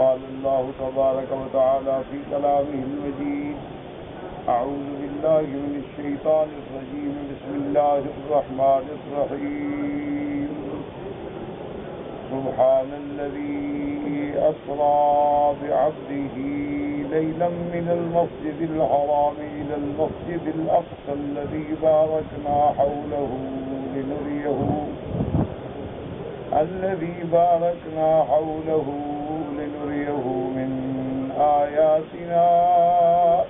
قال الله تبارك وتعالى في كلامه المجيد أعوذ بالله من الشيطان الرجيم بسم الله الرحمن الرحيم سبحان الذي أسرى بعبده ليلا من المسجد الحرام إلى المسجد الأقصى الذي باركنا حوله لنريه من آياتنا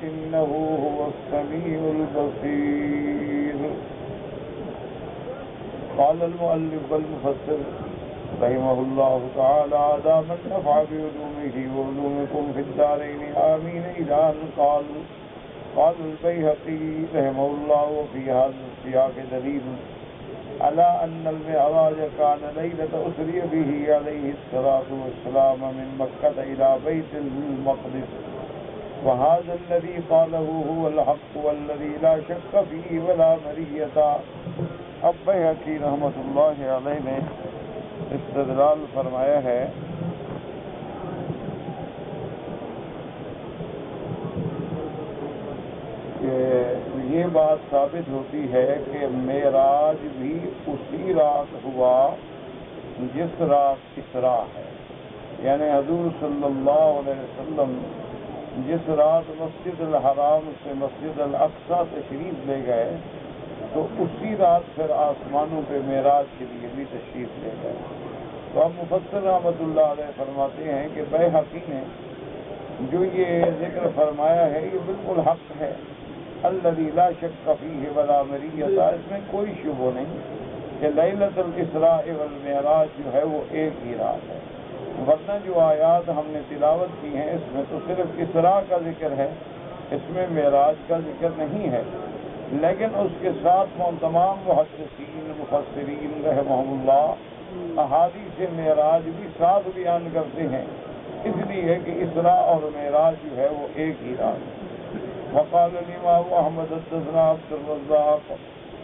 إنه هو السميع البصير. قال المؤلف والمفسر رحمه الله تعالى دام النفع بعلومه وعلومكم في الدارين آمين إلى أن قال البيهقي رحمه الله وفي هذا السياق دليل على أن المعراج كان ليلة أسري به عليه الصلاة والسلام من مكة إلى بيت المقدس، وهذا الذي قاله هو الحق والذي لا شك فيه ولا مرية. اب بیہقی رحمۃ اللہ علیہ نے استدلال فرمایا ہے کہ یہ بات ثابت ہوتی ہے کہ معراج بھی اسی رات ہوا جس رات اسراء ہے، یعنی حضور صلی اللہ علیہ وسلم جس رات مسجد الحرام سے مسجد الاقصی تشریف لے گئے تو اسی رات پھر آسمانوں پہ معراج کے لیے بھی تشریف لے گئے. تو اب مفسر رحمۃ اللہ علیہ فرماتے ہیں کہ بیہقی نے جو یہ ذکر فرمایا ہے یہ بالکل حق ہے. الذی لا شک فیہ ولا مریۃ، اس میں کوئی شبہ نہیں کہ لیلۃ الاسراء والمعراج جو ہے وہ ایک ہی رات ہے، ورنہ جو آیات ہم نے تلاوت کی ہیں اس میں تو صرف اسراء کا ذکر ہے، اس میں معراج کا ذکر نہیں ہے. لیکن اس کے ساتھ تمام محدثین مفسرین رحمہم اللہ احادیث معراج بھی ساتھ بیان کرتے ہیں، اس لیے کہ اسراء اور معراج جو ہے وہ ایک ہی رات ہے. وقال الإمام أحمد حدثنا عبد الرزاق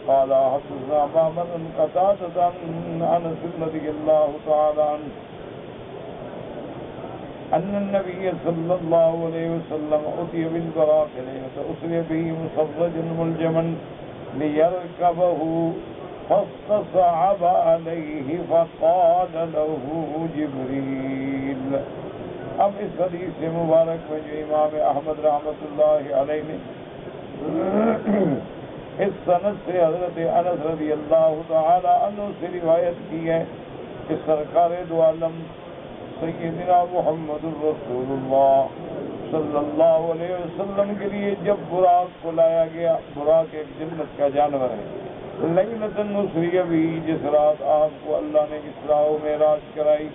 قال حدثنا معمر عن قتادة عن أنس رضي الله تعالى عنه أن النبي صلى الله عليه وسلم أتي بالبراق ليلة أسري به مصرجا ملجما ليركبه فاستصعب عليه فقال له جبريل. اب اس حدیث مبارک میں جو امام احمد رحمۃ اللہ علیہ نے اس سند سے حضرت انس رضی اللہ تعالی عنہ سے روایت کی ہے کہ سرکار دو عالم سیدنا محمد الرسول اللہ صلی اللہ علیہ وسلم کے لیے جب براق کو لایا گیا، براق ایک جنت کا جانور ہے، لیلۃ اسری بھی جس رات آپ کو اللہ نے اسراء و معراج کرائی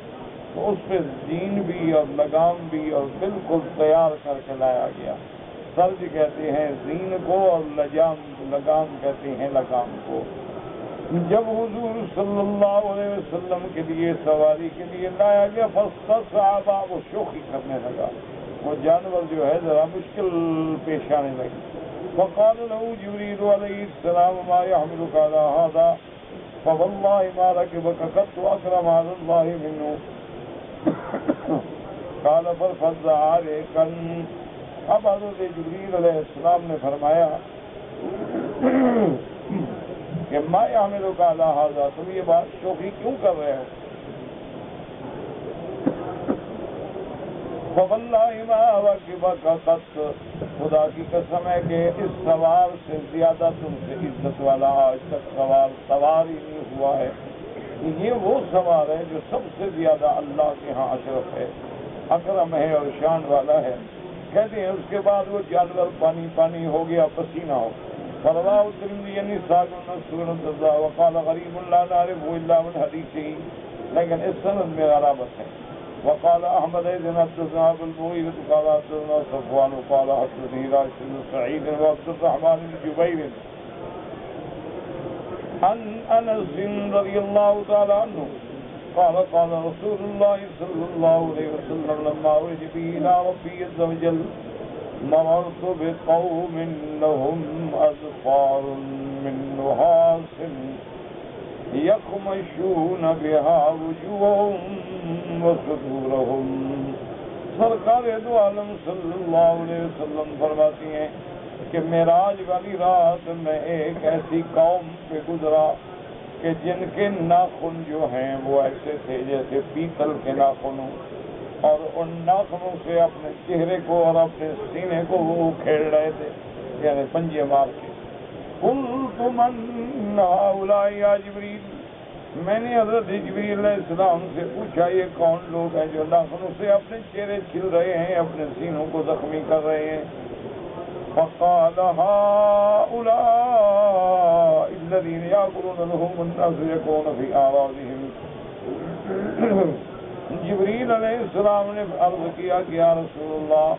تو اس پہ زین بھی اور لگام بھی اور بالکل تیار کر کے لایا گیا. سرج کہتے ہیں زین کو اور لگام کہتے ہیں لگام کو. جب حضور صلی اللہ علیہ وسلم کے لیے سواری کے لیے لایا گیا فاستصعب، وہ شوخی کرنے لگا، وہ جانور جو ہے ذرا مشکل پیش آنے لگی. فقال له جبریل علیہ السلام ما يحملك على هذا فوالله ما ركبك قط اكرم على الله منه قال فرفض عليك. اب حضرت جبریل علیہ السلام نے فرمایا کہ ما يحملك على هذا، تم یہ بات شوخی کیوں کر رہے ہو؟ فوالله ما ركبك قط، خدا کی قسم ہے کہ اس سوار سے زیادہ تم سے عزت والا آج تک سوار ہی نہیں ہوا ہے. یہ وہ سوار ہے جو سب سے زیادہ اللہ کے ہاں اشرف ہے، اکرم ہے اور شان والا ہے. کہتے ہیں اس کے بعد وہ جانور پانی پانی ہو گیا، پسینہ ہو. فرواہ الترمذی نساء النصر وقال غریب لا نعرف الا من حدیثه، لیکن اس سند میں غرابت ہے. وقال احمد بن حدثنا ابو المغيرة قال حدثنا صفوان قال حدثني راشد بن سعيد وعبد الرحمن بن جبير عن انس رضي الله تعالى عنه قال قال رسول الله صلى الله عليه وسلم لما عرج به الى ربه عز وجل مررت بقوم لهم اظفار من نحاس يخمشون بها وجوههم وصدورهم سرکار دو عالم صلی اللہ علیہ وسلم فرماتی ہیں کہ معراج والی رات میں ایک ایسی قوم پہ گزرا کہ جن کے ناخن جو ہیں وہ ایسے تھے جیسے پیتل کے ناخن ہوں، اور ان ناخنوں سے اپنے چہرے کو اور اپنے سینے کو وہ کھیل رہے تھے، یعنی پنجے مار کے۔ قلت من هؤلاء یا جبریل، میں نے حضرت جبریل علیہ السلام سے پوچھا یہ کون لوگ ہیں جو ناخنوں سے اپنے چہرے چھل رہے ہیں، اپنے سینوں کو زخمی کر رہے ہیں؟ فقال هؤلاء الذين يأكلون لحوم الناس يكون في أعراضهم۔ جبریل علیہ السلام نے عرض کیا کہ یا رسول اللہ،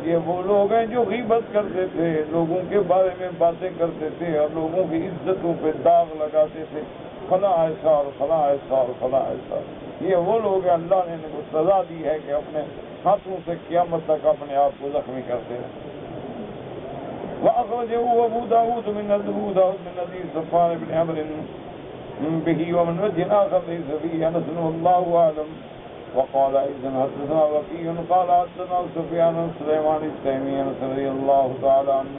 یہ وہ لوگ ہیں جو غیبت کرتے تھے، لوگوں کے بارے میں باتیں کرتے تھے اور لوگوں کی عزتوں پہ داغ لگاتے تھے، فلاں ایسا اور فلاں ایسا اور فلاں ایسا۔ یہ وہ لوگ ہیں اللہ نے ان کو سزا دی ہے کہ اپنے ہاتھوں سے قیامت تک اپنے آپ کو زخمی کرتے ہیں۔ وأخرجه أبو داود من حديث صفوان بن عمرو به ومن وجه آخر ليس فيه أنس والله أعلم، وقال أيضا حدثنا وكيع قال حدثنا سفيان بن سليمان التيمي رضي الله تعالى عنه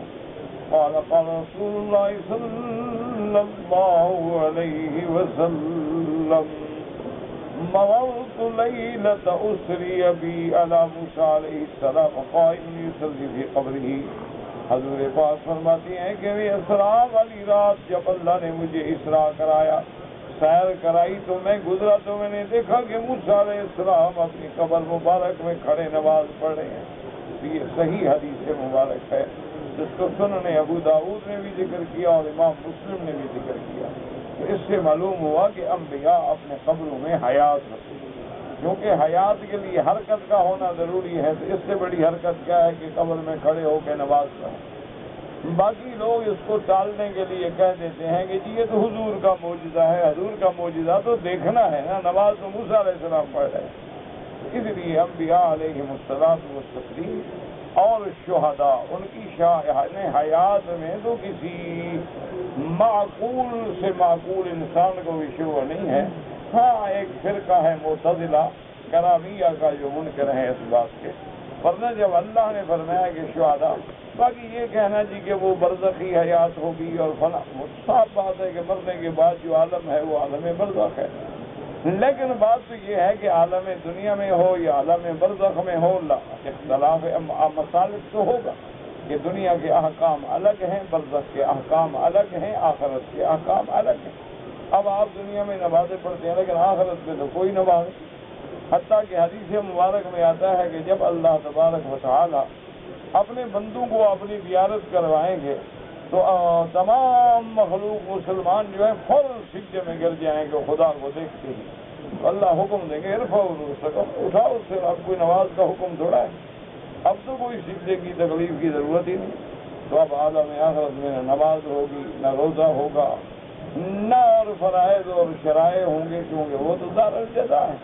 قال قال رسول الله صلى الله عليه وسلم مررت ليلة أسري بي على موسى عليه السلام قائم يصلي في قبره۔ حضور پاک فرماتی ہیں کہ اسراء والی رات جب اللہ نے مجھے اسراء کرایا، سیر کرائی، تو میں گزرا تو میں نے دیکھا کہ موسیٰ علیہ السلام اپنی قبر مبارک میں کھڑے نماز پڑھ رہے ہیں۔ یہ صحیح حدیث مبارک ہے جس کو سنن ابو داؤد نے بھی ذکر کیا اور امام مسلم نے بھی ذکر کیا۔ تو اس سے معلوم ہوا کہ انبیاء اپنے قبروں میں حیات رکھتے ہیں، کیونکہ حیات کے لیے حرکت کا ہونا ضروری ہے، تو اس سے بڑی حرکت کیا ہے کہ قبر میں کھڑے ہو کے نماز پڑھیں۔ باقی لوگ اس کو ٹالنے کے لیے کہہ دیتے ہیں کہ جی یہ تو حضور کا معجزہ ہے، حضور کا معجزہ تو دیکھنا ہے نا، نماز تو موسیٰ علیہ السلام پڑھ رہے ہیں۔ اس لیے انبیاء علیہم الصلاۃ والتسلیم اور شہداء ان کی شان حیات میں تو کسی معقول سے معقول انسان کو بھی شبہ نہیں ہے۔ ہاں ایک فرقہ ہے معتزلہ کرامیہ کا جو منکر ہے اس بات کے، ورنہ جب اللہ نے فرمایا کہ شہداء، باقی یہ کہنا جی کہ وہ برزخی حیات ہوگی اور فلاں، صاف بات ہے کہ مرنے کے بعد جو عالم ہے وہ عالم برزخ ہے، لیکن بات تو یہ ہے کہ عالم دنیا میں ہو یا عالم برزخ میں ہو، اختلاف مسالک تو ہوگا کہ دنیا کے احکام الگ ہیں، برزخ کے احکام الگ ہیں، آخرت کے احکام الگ ہیں۔ اب آپ دنیا میں نمازیں پڑھتے ہیں لیکن آخرت میں تو کوئی نماز، حتیٰ کہ حدیث مبارک میں آتا ہے کہ جب اللہ تبارک و تعالی اپنے بندوں کو اپنی زیارت کروائیں گے تو تمام مخلوق مسلمان جو ہیں فوراً سجدے میں گر جائیں گے خدا کو دیکھتے ہی، اللہ حکم دیں گے ارفعوا رؤوسکم، اٹھاؤ اس سے، اب کوئی نماز کا حکم تھوڑا ہے، اب تو کوئی سجدے کی تکلیف کی ضرورت ہی نہیں۔ تو اب عالم آخرت میں نہ نماز ہوگی، نہ روزہ ہوگا، نہ اور فرائض اور شرائع ہوں گے، کیونکہ وہ تو دار الجزا ہے۔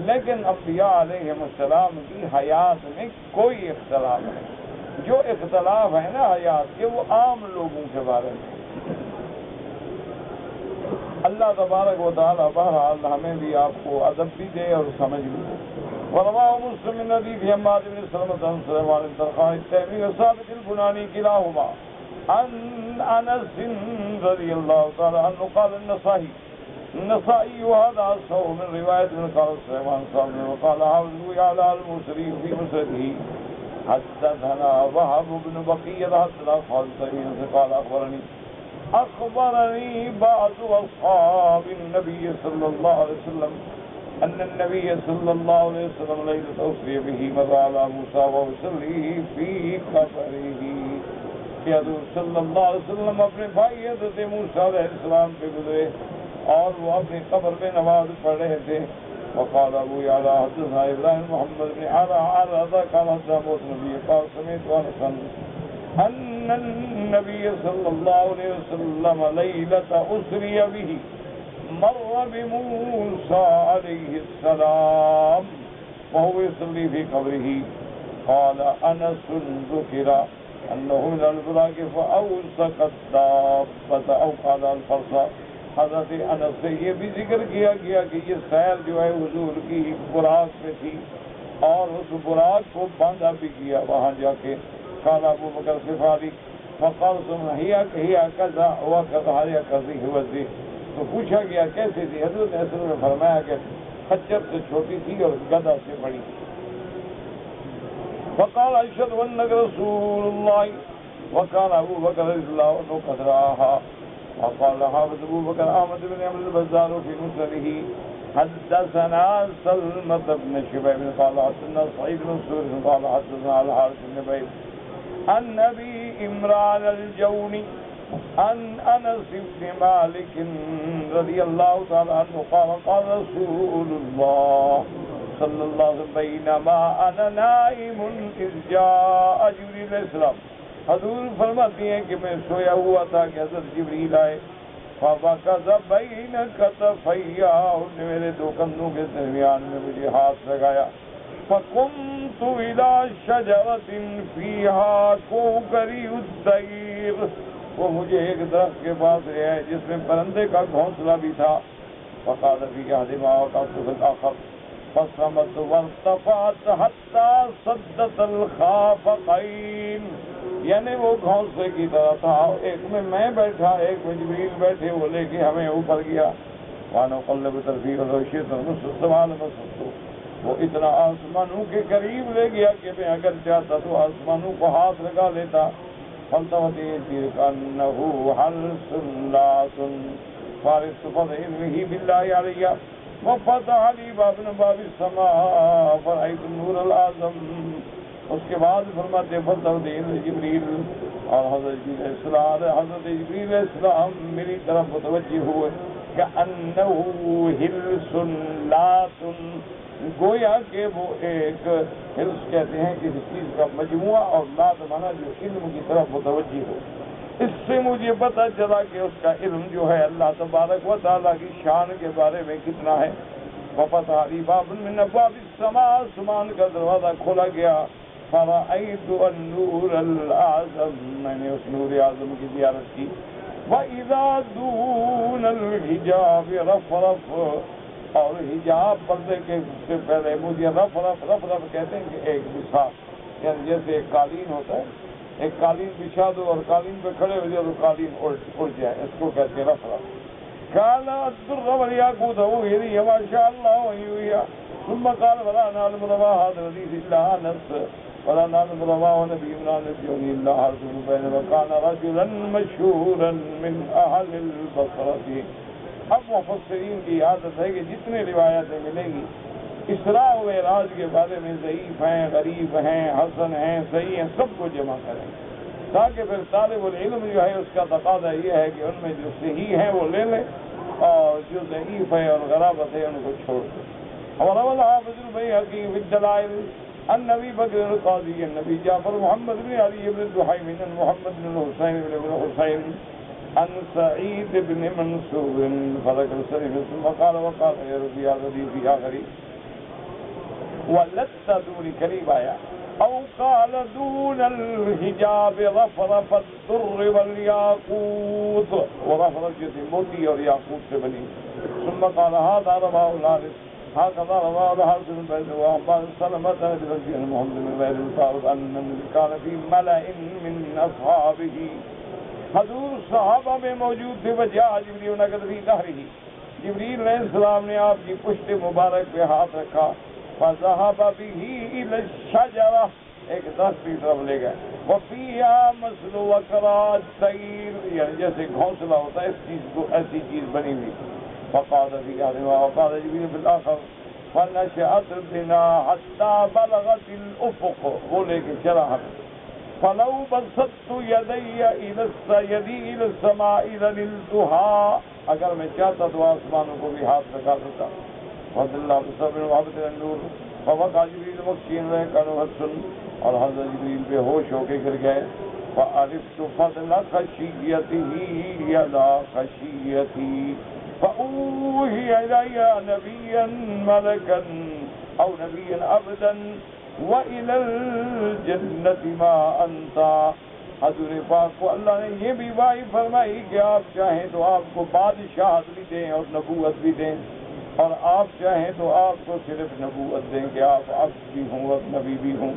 لیکن انبیاء علیہم السلام کی حیات میں کوئی اختلاف نہیں، جو اختلاف ہے نا حیات کے وہ عام لوگوں کے بارے میں۔ اللہ تبارک و تعالیٰ بہرحال ہمیں بھی آپ کو ادب بھی دے اور سمجھ بھی دے۔ ورواه مسلم من حديث حماد بن سلمة عن سليمان بن طرخان التيمي وثابت البناني كلاهما عن انس رضي الله تعالى عنه قال النسائي هذا أصحاب من رواية من قال سليمان صاحب وقال حافظ على المسري في مسنده حدثنا وهب بن بقية حدثنا خالد قال أخبرني بعض أصحاب النبي صلى الله عليه وسلم أن النبي صلى الله عليه وسلم ليلة أسري به مر على موسى ويصلي في قبره، کہ حضور صلی اللہ علیہ وسلم اپنے بھائی حضرت موسیٰ علیہ السلام پہ گزرے اور وہ اپنی قبر میں نماز پڑھ رہے تھے۔ وقال ابو يعلى حدثنا ابراهيم محمد بن عرعرة قال حدثنا النبي قال سمعت انسا ان النبي صلى الله عليه وسلم ليلة أسري به مر بموسى عليه السلام وهو يصلي في قبره، قال انس ذكر انه من البراق فاوثق الدابة او قال الفرس۔ حضرت انس سے یہ بھی ذکر کیا گیا کہ یہ سیر جو ہے حضور کی براق میں تھی، اور اس براق کو باندھا بھی کیا وہاں جا کے. قال ابو بکر صفاری فقال ہیا کذا ہوا کذا یا کذی ہوا ذی. تو پوچھا گیا کیسے تھی؟ حضرت نے اصل میں فرمایا کہ خچر سے چھوٹی تھی اور گدھا سے بڑی تھی. فقال اشهد انك رسول الله وكان ابو بکر رضی اللہ عنہ قد رآها. وقال حافظ ابو بکر احمد بن عمرو البزار في مسنده حدثنا سلمة بن شبيب قال حدثنا سعيد بن سور قال حدثنا الحارث بن بيت عن ابي عمران الجوني عن انس بن مالك رضي الله تعالى عنه قال قال رسول الله صلی اللہ علیہ وسلم بینما انا نائم اذ جاء جبریل علیہ السلام. حضور فرماتی ہیں کہ میں سویا ہوا تھا کہ حضرت جبریل آئے. فَبَكَذَ بَيْنَ كَتَفَيَّ انہوں نے میرے دو کندھوں کے درمیان میں مجھے ہاتھ لگایا. فَقُمْتُ إِلَى شَجَرَةٍ فِيهَا كَوْكَرِيُّ الطَّيْرِ. وہ مجھے ایک درخت کے پاس لے آئے جس میں پرندے کا گھونسلہ بھی تھا. فَقَالَ فِي أَحَدِهِمَا وَقَعْتُ فِي الْآخَرِ فصمت وارتفعت حتى صدت الخافقين. یعنی وہ گھونسلے کی طرح تھا، ایک میں بیٹھا ایک میں جبریل بیٹھے، وہ لے کے ہمیں اوپر گیا. وَأَنَا أُقَلِّبُ طَرْفِي وَلَوْ شِئْتُ لَمَسَّ السَّمَاءَ لَمَسَّتْهُ. وہ اتنا آسمانوں کے قریب لے گیا کہ میں اگر چاہتا تو آسمانوں کو ہاتھ لگا لیتا. فالتفت إليه كأنه حلس لاس فارس فضل بالله علي وفتح علی باب باب السماء فرأيت النور العظم. اس کے بعد فرماتے فضل جبریل اور حضرت جبریل علیہ السلام میری طرف متوجہ ہوئے كأنه حلس لات. گویا کہ وہ ایک حلس کہتے ہیں کسی چیز کا مجموعہ اور لات مانا جو علم کی طرف متوجہ ہو. اس سے مجھے پتہ چلا کہ اس کا علم جو ہے اللہ تبارک و تعالیٰ کی شان کے بارے میں کتنا ہے. وفتح علی باب من ابواب السماء، آسمان کا دروازہ کھولا گیا. فرأیت النور العظم، میں نے اس نور اعظم کی زیارت کی. وَإِذَا دُونَ الْحِجَابِ رَفْرَفْ، اور حجاب پردے کے سے پہلے مجھے رفرف کہتے ہیں کہ ایک بساط، یعنی جیسے ایک قالین ہوتا ہے، ایک قالین بچھا دو اور قالین پہ کھڑے ہو جائے تو قالین اڑ جائے، اس کو کہتے ہیں رفرف. قال الدر والياقوت وهي ما شاء الله وهي. ثم قال ولا نعلم روا هذا الحديث الا انس ولا نعلم روا نبي من النبي الا حرف بين وكان رجلا مشهورا من اهل البصره. اب مفسرین کی عادت ہے کہ جتنے روایتیں ملیں گی اسراء و معراج کے بارے میں ضعیف ہیں، غریب ہیں، حسن ہیں، صحیح ہیں، سب کو جمع کریں تاکہ پھر طالب العلم جو ہے اس کا تقاضا یہ ہے کہ ان میں جو صحیح ہیں وہ لے لیں اور جو ضعیف ہے اور غرابت ہے ان کو چھوڑ دیں. وروى الحافظ البيهقي في الدلائل عن ابي بكر القاضي النبي جعفر محمد بن علي بن الدحيم عن محمد بن الحسين بن الحسين عن سعيد بن منصور فذكر سعيد ثم قال وقال يا ربي الذي في آخره ولت دون قریب آیا او قال دون الحجاب رفرف الدر والياقوت، ورفرف جیسے موتی اور یاقوت سے بنی. ثم قال هذا رواه الحارث هكذا رواه الحارث بن بيت وعباد سلمة بن ربيع المحمد بن بيت الفارض أن كان في ملأ من أصحابه. حضور صحابہ میں موجود تھے. وجاء جبریل نقد فی ظہرہ، جبریل علیہ السلام نے آپ کی پشت مبارک پہ ہاتھ رکھا. فذهب به الى الشجرة، ایک درخت کی طرف لے گئے. وفيها مثل وكرات الطير، یعنی جیسے گھونسلہ ہوتا ہے اس چیز کو ایسی چیز بنی ہوئی. فقعد في أحدهما وقعد جبريل في الآخر فنشأت بنا حتى بلغت الأفق، وہ لے کے چلا ہمیں. فلو بسطت يدي إلى السماء لنلتها، اگر میں چاہتا تو آسمانوں کو بھی ہاتھ لگا دیتا. وعبد الله بن صبر وعبد النور فوقع جبريل مكين وكانوا حسن، اور حضرت جبریل بے ہوش ہو کے گر گئے. فعرفت فضل خشيته على خشيتي فأوحي إلي نبيا ملكا أو نبيا عبدا وإلى الجنة ما أنت. حضور پاک کو اللہ نے یہ بھی وحی فرمائی کہ آپ چاہیں تو آپ کو بادشاہت بھی دیں اور نبوت بھی دیں، اور آپ چاہیں تو آپ کو صرف نبوت دیں کہ آپ عبد بھی ہوں اور نبی بھی ہوں.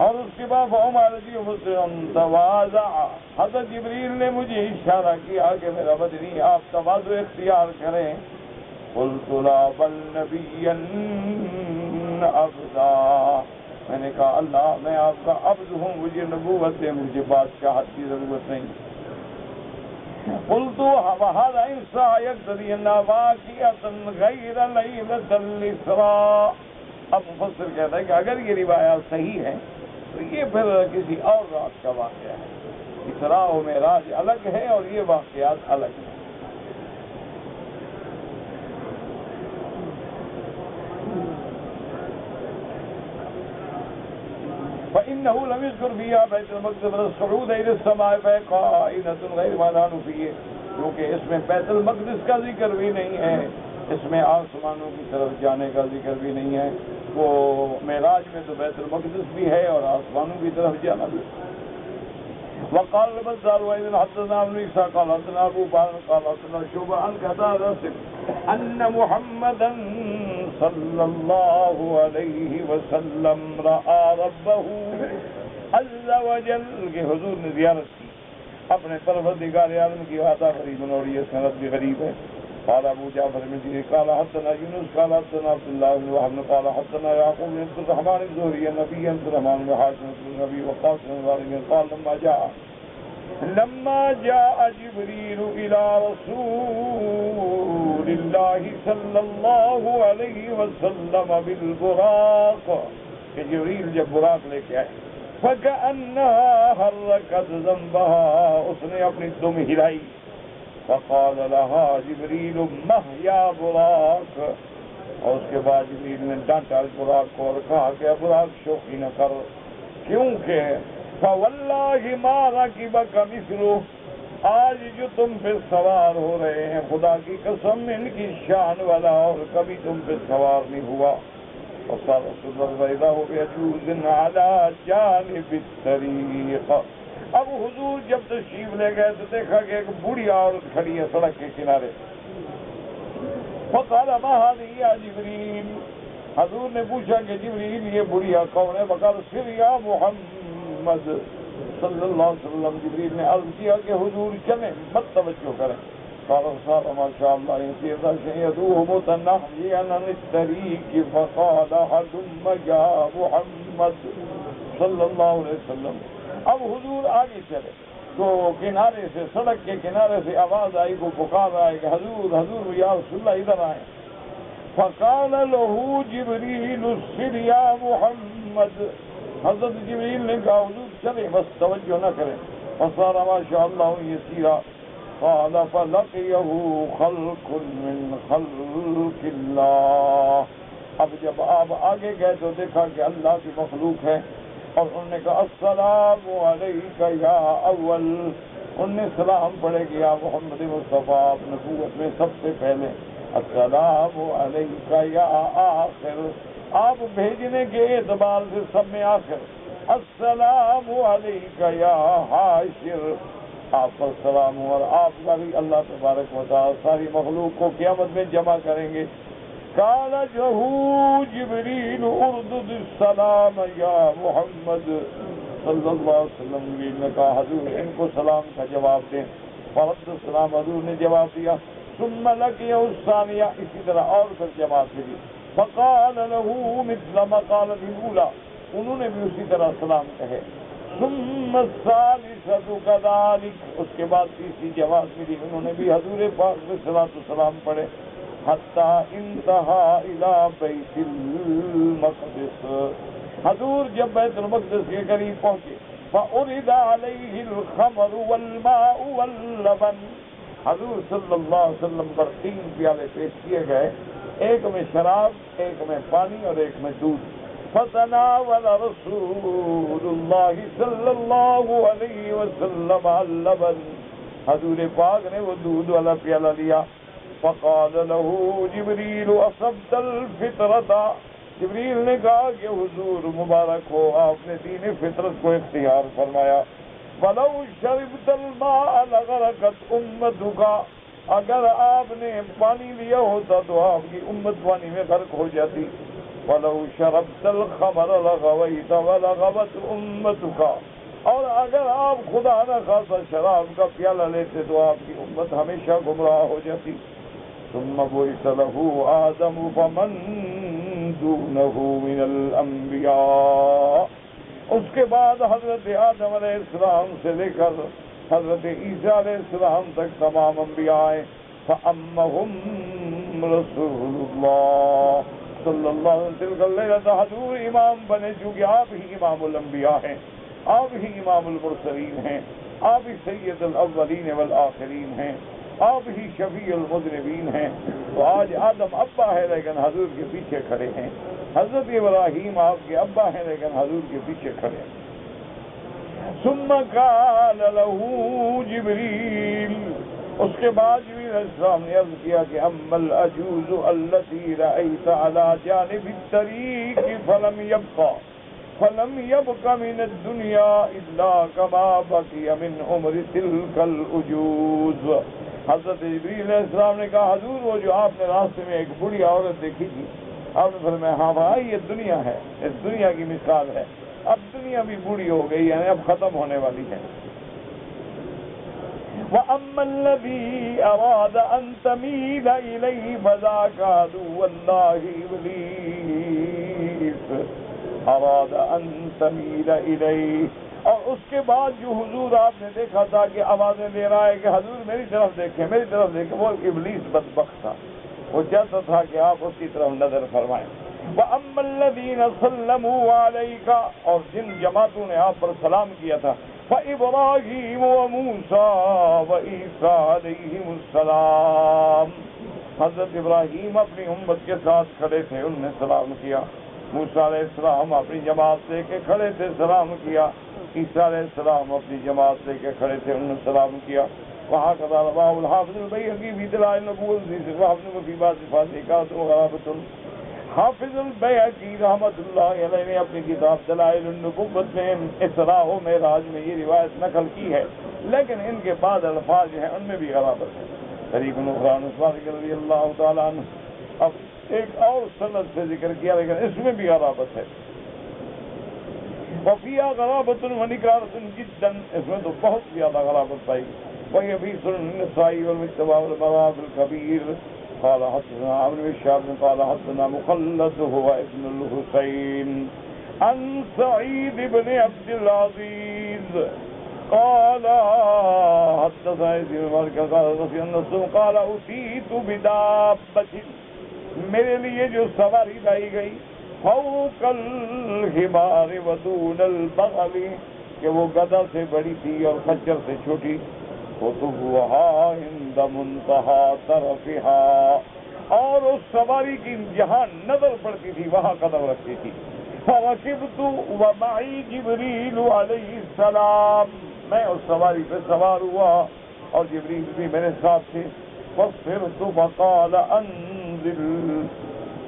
اور اس کے بعد حضرت جبریل نے مجھے اشارہ کیا کہ میرا بدنی آپ تواضع اختیار کریں. قلت لا بل نبیا عبدا، میں نے کہا اللہ میں آپ کا عبد ہوں، مجھے نبوت دے، مجھے بادشاہت کی ضرورت نہیں. قلت وهذا انسا يقتضي ان واقعة غیر لیلۃ الاسراء. اب مفسر کہتا ہے کہ اگر یہ روایات صحیح ہے تو یہ پھر کسی اور رات کا واقعہ ہے. اسراء و معراج الگ ہے اور یہ واقعات الگ ہیں. فإنه لم يذكر فيها بيت المقدس والصعود إلى السماء فقائنة غير ما نحن فيه، کیونکہ اس میں بیت المقدس کا ذکر بھی نہیں ہے، اس میں آسمانوں کی طرف جانے کا ذکر بھی نہیں ہے. وہ معراج میں تو بیت المقدس بھی ہے اور آسمانوں کی طرف جانا بھی. وقال البزار وإذن حدثنا ابن إسحاق قال حدثنا أبو بكر قال حدثنا شعبة عن قتادة أن محمدا صلی اللہ علیہ وسلم رأى ربه عز وجل کہ حضور نے زیارت کی اپنے پروردگار عالم کی. وعدہ غریب اور یہ سند بھی غریب ہے. قال ابو جعفر بن جرير قال حدثنا يونس قال حدثنا عبد الله بن وهب قال حدثنا يعقوب بن عبد الرحمن الزهري النبي عبد الرحمن بن حاتم بن ابي وقاص قال لما جاء جبريل إلى رسول الله صلى الله عليه وسلم بالبراق کہ جبریل جب براق لے کے آئے فكأنها حركت ذنبها، اس نے اپنی دم ہلائی. فقال لها جبریل مه يا براق، اور اس کے بعد جبریل نے ڈانٹا براق کو اور کہا کہ براق شوخی نہ کر، کیونکہ فواللہ ما رکبک مثلہ، آج جو تم پہ سوار ہو رہے ہیں خدا کی قسم ان کی شان والا اور کبھی تم پہ سوار نہیں ہوا. وصار رسول اللہ بیضاء بیجوز علی جانب الطریق. اب حضور جب تشریف لے گئے تو دیکھا کہ ایک بوڑھی عورت کھڑی ہے سڑک کے کنارے. فقال ما هذه یا جبریل، حضور نے پوچھا کہ جبریل یہ بڑھیا کون ہے؟ فقال سر یا محمد صلی اللہ علیہ وسلم. جبریل نے عرض کیا کہ حضور چلیں مت توجہ کریں. قال صار ما شاء الله يصير شيئا متنحيا عن الطريق فقال هلم يا محمد صلی اللہ علیہ وسلم. اب حضور آگے چلے تو کنارے سے سڑک کے کنارے سے آواز آئی کو پکار رہا ہے کہ حضور حضور یا رسول اللہ ادھر آئیں. فقال له جبریل سر یا محمد، حضرت جبریل نے کہا حضور چلیں بس توجہ نہ کریں. فصار ما شاء الله يسيرا. قال فلقيه خلق من خلق اللہ. اب جب آپ آگے گئے تو دیکھا کہ اللہ کی مخلوق ہے اور انہوں نے کہا السلام علیک یا اول. انہوں نے سلام پڑھے کہ یا محمد مصطفیٰ، آپ نبوت میں سب سے پہلے. السلام علیک یا آخر، آپ بھیجنے کے اعتبار سے سب میں آخر. السلام علیک یا حاشر، آپ پر سلام ہو اور آپ کا بھی اللہ تبارک و تعالی ساری مخلوق کو قیامت میں جمع کریں گے. قال له جبریل اردد السلام یا محمد صلی اللہ علیہ وسلم. جبریل نے کہا حضور ان کو سلام کا جواب دیں. فرد السلام، حضور نے جواب دیا. ثم لقيه الثانیہ، اسی طرح اور پھر جواب دی. فقال له مثل ما قال الاولى، انہوں نے بھی اسی طرح سلام کہے. ثم الثالثة كذلك، اس کے بعد تیسری جواب ملی، انہوں نے بھی حضور پاک سے صلاۃ السلام پڑھے. حتی انتہا الی بیت المقدس، حضور جب بیت المقدس کے قریب پہنچے. فعرض علیہ الخمر والماء واللبن، حضور صلی اللہ علیہ وسلم پر 3 پیالے پیش کیے گئے، ایک میں شراب، ایک میں پانی اور ایک میں دودھ. فتناول رسول اللہ صلی اللہ علیہ وسلم اللبن، حضور پاک نے وہ دودھ والا پیالہ لیا. فقال له جبریل اصبت الفطرۃ، جبریل نے کہا کہ حضور مبارک ہو، آپ نے دین فطرت کو اختیار فرمایا. ولو شربت الماء لغرقت امتک، اگر آپ نے پانی لیا ہوتا تو آپ کی امت پانی میں غرق ہو جاتی. وَلَوْ شَرَبْتَ الْخَمَرَ لَغَوَيْتَ وَلَغَوَتْ أُمَّتُكَ، اور اگر آپ خدا نہ خاصا شراب کا پیالہ لیتے تو آپ کی امت ہمیشہ گمراہ ہو جاتی. ثم بعث له آدم فمن دونه من الانبیاء، اس کے بعد حضرت آدم علیہ السلام سے لے کر حضرت عیسیٰ علیہ السلام تک تمام انبیاء آئے. فَأَمَّهُمْ رَسُولُ اللَّهِ صلی اللہ علیہ وسلم. حضور امام بنے چونکہ آپ ہی امام الانبیاء ہیں، آپ ہی امام المرسلین ہیں، آپ ہی سید الاولین والآخرین ہیں، آپ ہی شفیع المذنبین ہیں. تو آج آدم ابا ہے لیکن حضور کے پیچھے کھڑے ہیں، حضرت ابراہیم آپ کے ابا ہیں لیکن حضور کے پیچھے کھڑے ہیں. ثم قال له جبریل، اس کے بعد جبریل علیہ السلام نے عرض کیا کہ اما العجوز التي رأيت على جانب الطريق فلم يبق من الدنيا الا كما بقي من عمر تلك العجوز. حضرت جبریل علیہ السلام نے کہا حضور وہ جو آپ نے راستے میں ایک بوڑھی عورت دیکھی تھی، آپ نے فرمایا ہاں بھائی یہ دنیا ہے، اس دنیا کی مثال ہے، اب دنیا بھی بوڑھی ہو گئی، یعنی اب ختم ہونے والی ہے. وَأَمَّا الَّذِي أَرَادَ أَن تَمِيلَ إِلَيْهِ فَذَاكَ عَدُوُّ اللَّهِ إِبْلِيسَ أَرَادَ أَن تَمِيلَ إِلَيْهِ. اور اس کے بعد جو حضور آپ نے دیکھا تھا کہ آوازیں دے رہا ہے کہ حضور میری طرف دیکھیں میری طرف دیکھیں، وہ ابلیس بدبخت تھا، وہ چاہتا تھا کہ آپ اس کی طرف نظر فرمائیں. وَأَمَّا الَّذِينَ سَلَّمُوا عَلَيْكَ، اور جن جماعتوں نے آپ پر سلام کیا تھا، فَإِبْرَاهِيمُ وَمُوسَىٰ وَعِيسَىٰ عَلَيْهِمُ السَّلَامُ. حضرت ابراہیم اپنی امت کے ساتھ کھڑے تھے، انہوں نے سلام کیا. موسیٰ علیہ السلام اپنی جماعت لے کے کھڑے تھے، سلام کیا. عیسیٰ علیہ السلام اپنی جماعت لے کے کھڑے تھے، انہوں نے سلام کیا. وہاں کا رواه الحافظ البیہقی فی دلائل النبوۃ وفی بعض صفات وغرابۃ. حافظ البیہقی رحمۃ اللہ علیہ نے اپنی کتاب دلائل النبوۃ میں اسراء و معراج میں یہ روایت نقل کی ہے، لیکن ان کے بعد الفاظ ہیں ان میں بھی غرابت ہے. طریق نقران عثمان رضی اللہ تعالیٰ عنہ اب ایک اور سند سے ذکر کیا لیکن اس میں بھی غرابت ہے. وفیہ غرابت ونکارۃ جدا، اس میں تو بہت زیادہ غرابت پائی. وهي في سنن النسائی والمجتبى والمراغ الكبير. قال حدثنا عمرو بن شهاب قال حدثنا مخلد هو ابن الحسين عن سعيد بن عبد العزيز قال حدثنا ابن مالك قال رضي الله عنه قال أتيت بدابة، میرے لیے جو سواری لائی گئی، فوق الحمار ودون البغل، کہ وہ گدھا سے بڑی تھی اور خچر سے چھوٹی. خطوها عند منتهى طرفها، اور اس سواری کی جہاں نظر پڑتی تھی وہاں قدم رکھتی تھی. فركبت ومعي جبريل علیہ السلام، میں اس سواری پہ سوار ہوا اور جبریل بھی میرے ساتھ تھے. فصرت فقال انزل،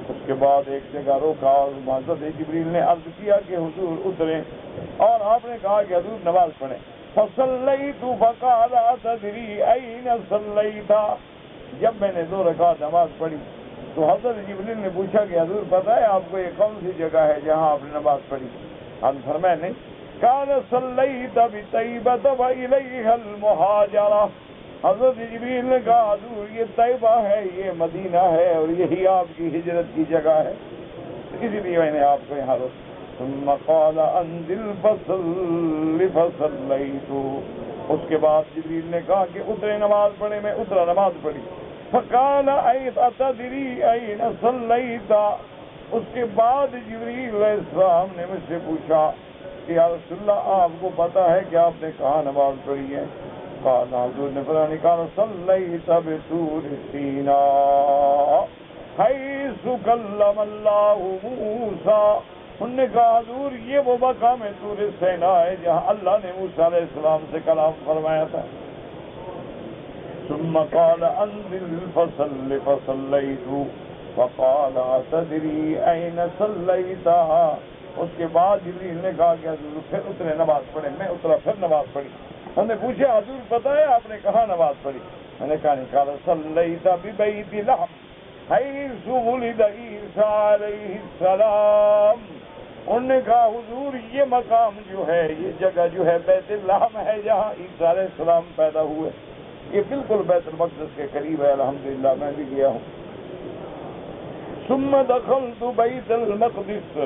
اس کے بعد ایک جگہ روکا اور حضرت جبریل نے عرض کیا کہ حضور اتریں، اور آپ نے کہا کہ حضور نماز پڑھیں. فصلیت فقال اتدری این صلیت، جب میں نے 2 رکعت نماز پڑھی تو حضرت جبریل نے پوچھا کہ حضور پتہ ہے آپ کو یہ کون سی جگہ ہے جہاں آپ نے نماز پڑھی؟ ہم فرمائے نہیں. قال صلیت بطیبۃ والیہا المہاجرہ، حضرت جبریل نے کہا حضور یہ طیبہ ہے، یہ مدینہ ہے، اور یہی آپ کی ہجرت کی جگہ ہے، اسی لیے میں نے آپ کو یہاں روکا. ثم قال انزل فصل فصلیت، اس کے بعد جبریل نے کہا کہ اترے نماز پڑھے، میں اترا نماز پڑھی. فقال اتدری این صلیت، اس کے بعد جبریل علیہ السلام نے مجھ سے پوچھا کہ یا رسول اللہ آپ کو پتہ ہے کہ آپ نے کہاں نماز پڑھی ہے؟ قال حضور نے فرمایا قال صلیت بطور سینا حیث کلم اللہ موسیٰ. انہوں نے کہا حضور یہ وہ مقام طور سینا ہے جہاں اللہ نے موسیٰ علیہ السلام سے کلام فرمایا تھا. ثم قال انزل فصل فصلیت وقال اتدری این صلیت، اس کے بعد جبریل نے کہا کہ حضور پھر اترے نماز پڑھے، میں اترا پھر نماز پڑھی. ہم نے پوچھا حضور پتہ ہے آپ نے کہاں نماز پڑھی؟ میں نے کہا نہیں، قال صلیت ببیت لحم حیث ولد عیسیٰ علیہ السلام. انہوں نے کہا حضور یہ مقام جو ہے، یہ جگہ جو ہے بیت لحم ہے جہاں عیسیٰ علیہ السلام پیدا ہوئے، یہ بالکل بیت المقدس کے قریب ہے. الحمدللہ میں بھی گیا ہوں. ثم دخلت بیت المقدس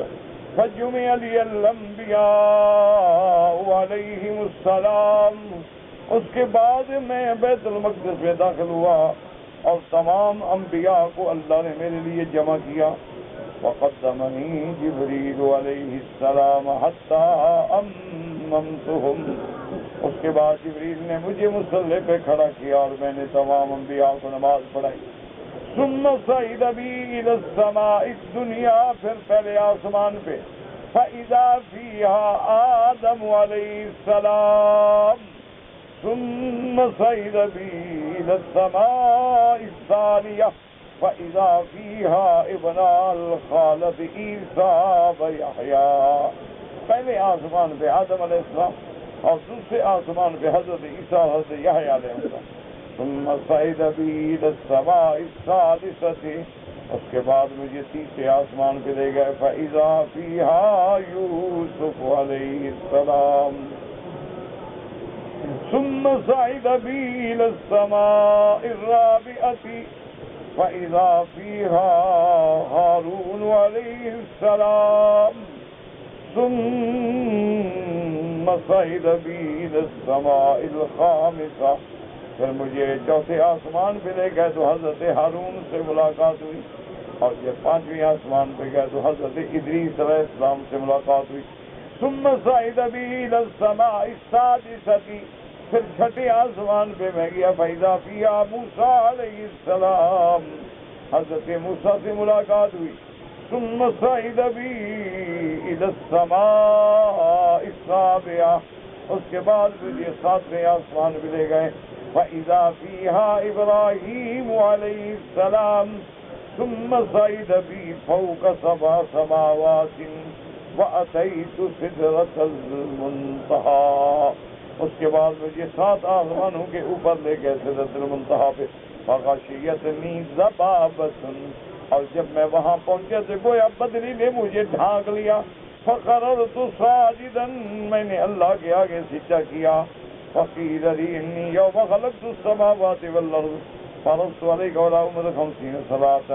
فجمع لی الانبیاء علیہم السلام. اس کے بعد میں بیت المقدس میں داخل ہوا اور تمام انبیاء کو اللہ نے میرے لیے جمع کیا. وقدمنی جبریل علیہ السلام حتی اممتہم. اس کے بعد جبریل نے مجھے مصلی پہ کھڑا کیا اور میں نے تمام انبیاء کو نماز پڑھائی. ثم صعد بی الی السماء الدنیا. پھر پہلے آسمان پہ فاذا فیہا آدم علیہ السلام. ثم صعد بی الی السماء الثانیہ فاذا فیہا ابن الخالد عیسیٰ ویحییٰ. پہلے آسمان پہ آدم علیہ السلام اور دوسرے آسمان پہ حضرت عیسیٰ اور حضرت یحییٰ علیہ السلام. ثم صعد بی الی السماء الثالثۃ. اس کے بعد مجھے تیسرے آسمان پہ لے گئے. فاذا فیہا یوسف علیہ السلام. ثم صعد بی الی السماء الرابعۃ فاذا فیہا ہارون علیہ السلام. ثم صعد بی الی السماء الخامسۃ. پھر مجھے چوتھے آسمان پہ لے گئے تو حضرت ہارون سے ملاقات ہوئی. اور جب پانچویں آسمان پہ گئے تو حضرت ادریس علیہ السلام سے ملاقات ہوئی. ثم صعد بی الی السماء السادسۃ. پھر چھٹے آسمان پہ میں گیا. فاذا فیہا موسیٰ علیہ السلام. حضرت موسیٰ سے ملاقات ہوئی. ثم صعد بی الی السماء السابعۃ. اس کے بعد مجھے ساتویں آسمان پہ لے گئے. فاذا فیہا ابراہیم علیہ السلام. ثم صعد بی فوق سبع سماوات واتیت سدرۃ المنتہی. اس کے بعد مجھے 7 آسمانوں کے اوپر لے گئے سدرۃ المنتہی پہ. فغشیتنی ذبابۃ. اور جب میں وہاں پہنچا تو گویا بدری نے مجھے ڈھانک لیا. فقررت ساجدا. میں نے اللہ کے آگے سجدہ کیا. فقیل لی انی یوم خلقت السماوات والارض فرضت علیک علی امت 50 صلاۃ.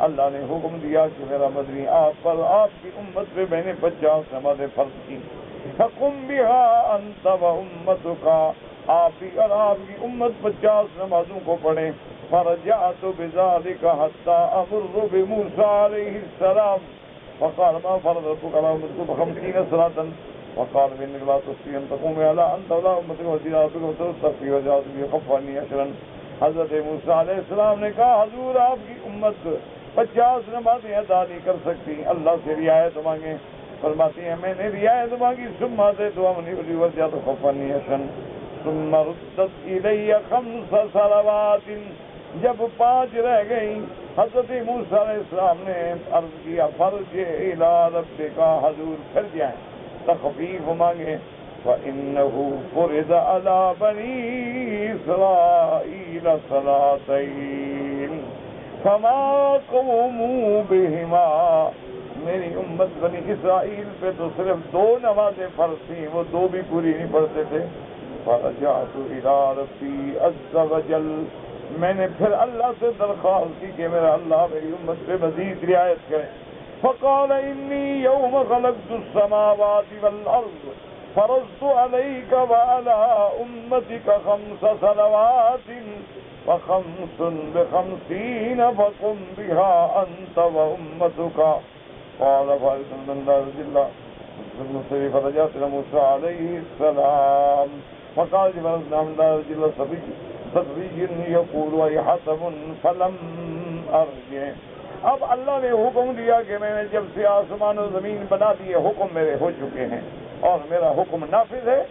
اللہ نے حکم دیا کہ میرا مدنی آپ پر، آپ کی امت پہ میں نے 50 نمازیں فرض کی. فقم بها انت وامتک. آپ بھی اور آپ کی امت 50 نمازوں کو پڑھیں. فرجعت بذلك حتى امر بموسى عليه السلام. فقال ما فرض ربك على امتك 50 صلاة. وقال انك لا تستطيع ان تقوم على انت ولا امتك وزيراتك وتستغفر وجاءت به خفاني عشرا. حضرت موسیٰ علیہ السلام نے کہا حضور آپ کی امت 50 نمازیں ادا نہیں کر سکتی، اللہ سے رعایت مانگیں. فرماتی ہیں میں نے رعایت مانگی. ثم اتيت امني وزيرات خفاني عشرا. ثم ردت الی 5 صلوات. جب 5 رہ گئی حضرت موسیٰ علیہ السلام نے عرض کیا فرجع الی ربک. حضور پھر جائیں تخفیف مانگے. فإنه فرض على بني إسرائيل صلاتين فما قوموا بهما. میری امت بنی اسرائیل پہ تو صرف 2 نمازیں فرض تھیں، وہ 2 بھی پوری نہیں پڑھتے تھے. فرجعت إلى ربي عز وجل. میں نے پھر اللہ سے درخواست کی کہ میرا اللہ میری امت پہ مزید رعایت کرے. فقال إني يوم خلقت السماوات والأرض فرضت عليك وعلى أمتك 5 صلوات و5 ب50 فقم بها أنت وأمتك. قال فارس من دار الله المصري فرجعت إلى موسى عليه السلام. فقال جبريل من دار الله صبي يقول وهي حسب فلم أرجع. اب اللہ نے حکم دیا کہ میں نے جب سے آسمان و زمین بنا دیے حکم میرے ہو چکے ہیں اور میرا حکم نافذ ہے.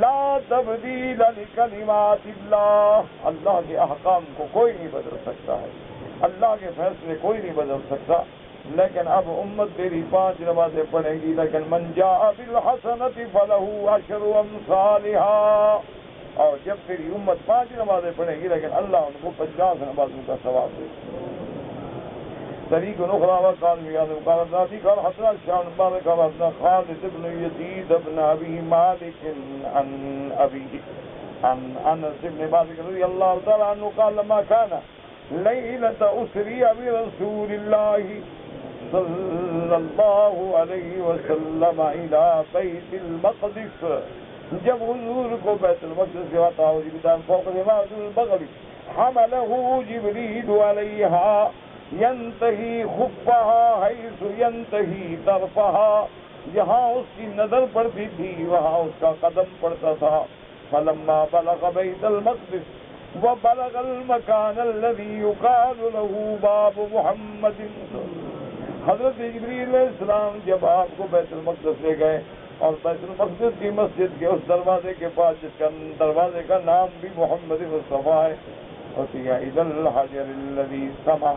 لا تبدیل لکلمات اللہ. اللہ کے احکام کو کوئی نہیں بدل سکتا ہے، اللہ کے فیصلے کوئی نہیں بدل سکتا. لیکن اب امت تیری 5 نمازیں پڑھے گی. لیکن من جاء بالحسنۃ فلہ 10 امثالها. اور جب تیری امت 5 نمازیں پڑھے گی لیکن اللہ ان کو 50 نمازوں کا ثواب دے. طریق اخرى وقال بهذا قال الذاتي قال حضرت الشام بن قال خالد بن يزيد بن ابي مالك عن ابيه عن انس بن مالك رضي الله تعالى عنه قال لما كان ليلة أسري برسول الله صلى الله عليه وسلم إلى بيت المقدس، جب حضور کو بیت المقدس سے عطا ہوئی بدان فوق جماعت البغل حمله جبريل عليها ينتهي خفها حيث ينتهي طرفها، جہاں اس کی نظر پڑتی تھی وہاں اس کا قدم پڑتا تھا. فلما بلغ بيت المقدس وبلغ المكان الذي يقال له باب محمد، حضرت جبریل علیہ السلام جب آپ کو بیت المقدس لے گئے اور بیت المقدس کی مسجد کے اس دروازے کے پاس جس کا دروازے کا نام بھی محمد مصطفیٰ ہے، اذا الحجر الذي سما،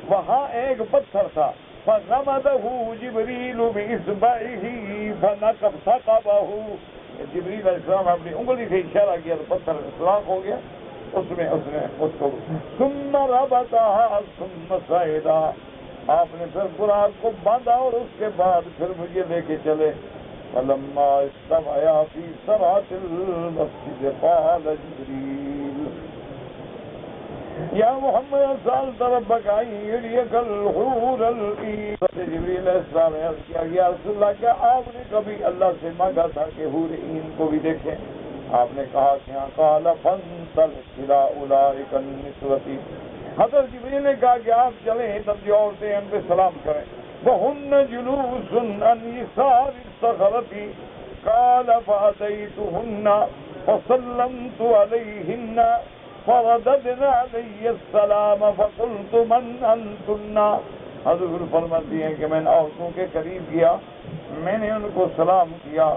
وہاں ایک پتھر تھا. فغمده جبریل باصبعه فنقبه، جبریل علیہ السلام اپنی انگلی سے اشارہ کیا تو پتھر سلاخ ہو گیا، اس نے اس کو ثم ربطها ثم صعدا، آپ نے پھر براق کو باندھا اور اس کے بعد پھر مجھے لے کے چلے. فلما استوى في سرعة المسجد قال جبريل یا محمد سألت ربك أن يريك الحور العين، جبریل علیہ السلام نے عرض کیا یا رسول اللہ کیا آپ نے کبھی اللہ سے مانگا تھا کہ حور عین کو بھی دیکھیں؟ آپ نے کہا کہ ہاں. قال فانطلق إلى أولئك النسوة، حضرت جبریل نے کہا کہ آپ چلیں تب جو عورتیں ان پہ سلام کریں. وهن جلوس عن يسار الصخرة، قال فأتيتهن فسلمت عليهن فرددن علي السلام فقلت من أنتن، حضور فرماتی ہیں کہ میں نے عورتوں کے قریب گیا، میں نے ان کو سلام کیا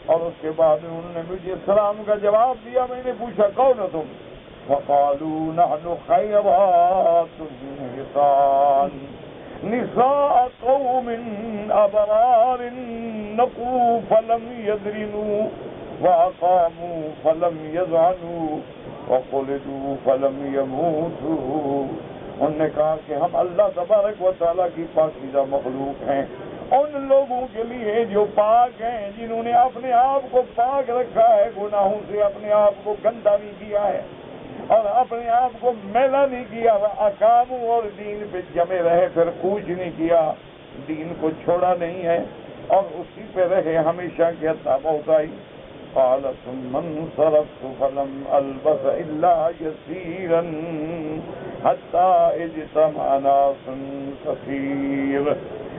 اور اس کے بعد انہوں نے مجھے سلام کا جواب دیا. میں نے پوچھا کون ہو تم؟ فقالوا نحن خيرات نساء قوم أبرار نقوا فلم يدرنوا وأقاموا فلم يذعنوا وقلدوا فلم يموتوا. انہوں نے کہا کہ ہم اللہ تبارک و تعالیٰ کی پاکیزہ مخلوق ہیں، ان لوگوں کے لیے جو پاک ہیں، جنہوں نے اپنے آپ کو پاک رکھا ہے، گناہوں سے اپنے آپ کو گندا نہیں کیا ہے اور اپنے آپ کو میلا نہیں کیا، احکام اور دین پہ جمے رہے، پھر کوچ نہیں کیا، دین کو چھوڑا نہیں ہے اور اسی پہ رہے ہمیشہ کے تابعداری. قال ثم انصرفت فلم البث الا يسيرا حتى اجتمع ناس كثير.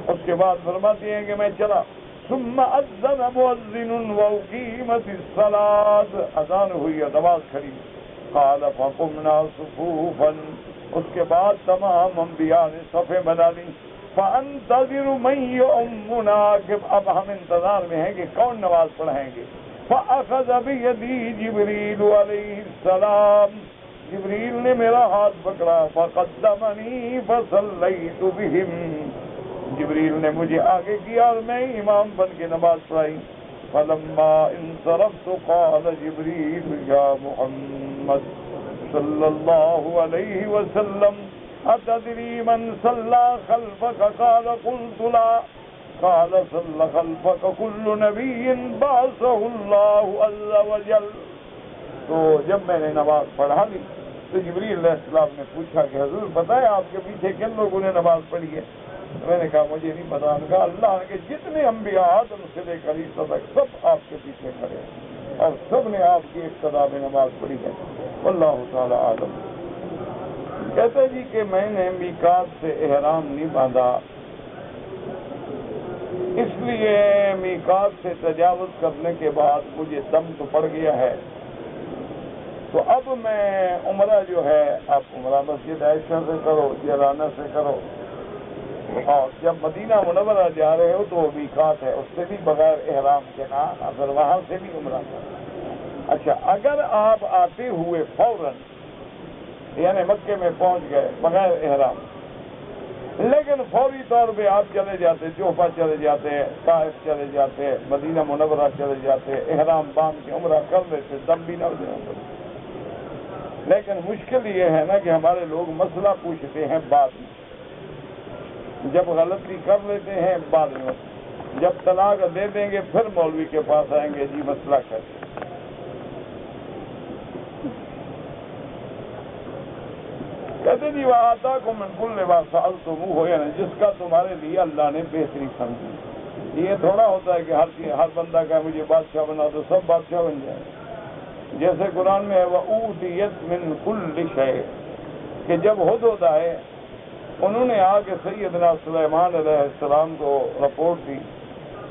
اس کے بعد فرماتے ہیں کہ میں چلا. ثم اذن مؤذن واقيمت الصلاة، اذان ہوئی اور نماز کھڑی. قال فقمنا صفوفا، اس کے بعد تمام انبیاء نے صفیں بنا لی. فانتظر من يؤمنا، کہ اب ہم انتظار میں ہیں کہ کون نماز پڑھائیں گے. فاخذ بيدي جبريل عليه السلام، جبریل نے میرا ہاتھ پکڑا. فقدمني فصليت بهم، جبریل نے مجھے آگے کیا اور میں امام بن کے نماز پڑھائی. فلما انصرفت قال جبريل يا محمد صلى الله عليه وسلم أتدري من صلى خلفك؟ قال قلت لا. قال صلى خلفك كل نبي بعثه الله عز وجل. تو جب میں نے نماز پڑھا لی تو جبریل علیہ السلام نے پوچھا کہ حضور بتائیں آپ کے پیچھے کن لوگوں نے نماز پڑھی ہے؟ میں نے کہا مجھے نہیں پتا. نے کہا اللہ کے جتنے انبیاء آدم سے لے کر عیسیٰ تک سب آپ کے پیچھے کھڑے ہیں اور سب نے آپ کی اقتداء میں نماز پڑھی ہے. واللہ تعالی عالم. کہتے جی کہ میں نے میقات سے احرام نہیں باندھا، اس لیے میقات سے تجاوز کرنے کے بعد مجھے دم تو پڑ گیا ہے، تو اب میں عمرہ جو ہے آپ عمرہ مسجد عائشہ سے کرو، جرانہ سے کرو، اور جب مدینہ منورہ جا رہے ہو تو وہ میقات ہے، اس سے بھی بغیر احرام کے نہ، اگر وہاں سے بھی عمرہ کرو. اچھا اگر آپ آتے ہوئے فوراً یعنی مکے میں پہنچ گئے بغیر احرام لیکن فوری طور پہ آپ چلے جاتے، جوفہ چلے جاتے، طائف چلے جاتے، مدینہ منورہ چلے جاتے، احرام باندھ کے عمرہ کر لیتے، دم بھی نہ دینا۔ لیکن مشکل یہ ہے نا کہ ہمارے لوگ مسئلہ پوچھتے ہیں بعد میں، جب غلطی کر لیتے ہیں بعد میں، جب طلاق دے دیں گے پھر مولوی کے پاس آئیں گے، جی مسئلہ کیسے؟ کہتے جی وآتاکم من کل ما سألتموہ، یعنی جس کا تمہارے لیے اللہ نے بہتری سمجھی۔ یہ تھوڑا ہوتا ہے کہ ہر بندہ کا مجھے بادشاہ بنا دو، سب بادشاہ بن جائے۔ جیسے قرآن میں ہے وَأُوتِيَتْ مِن كُلِّ شَيْءٍ، کہ جب ہدہد آئے انہوں نے آ کے سیدنا سلیمان علیہ السلام کو رپورٹ دی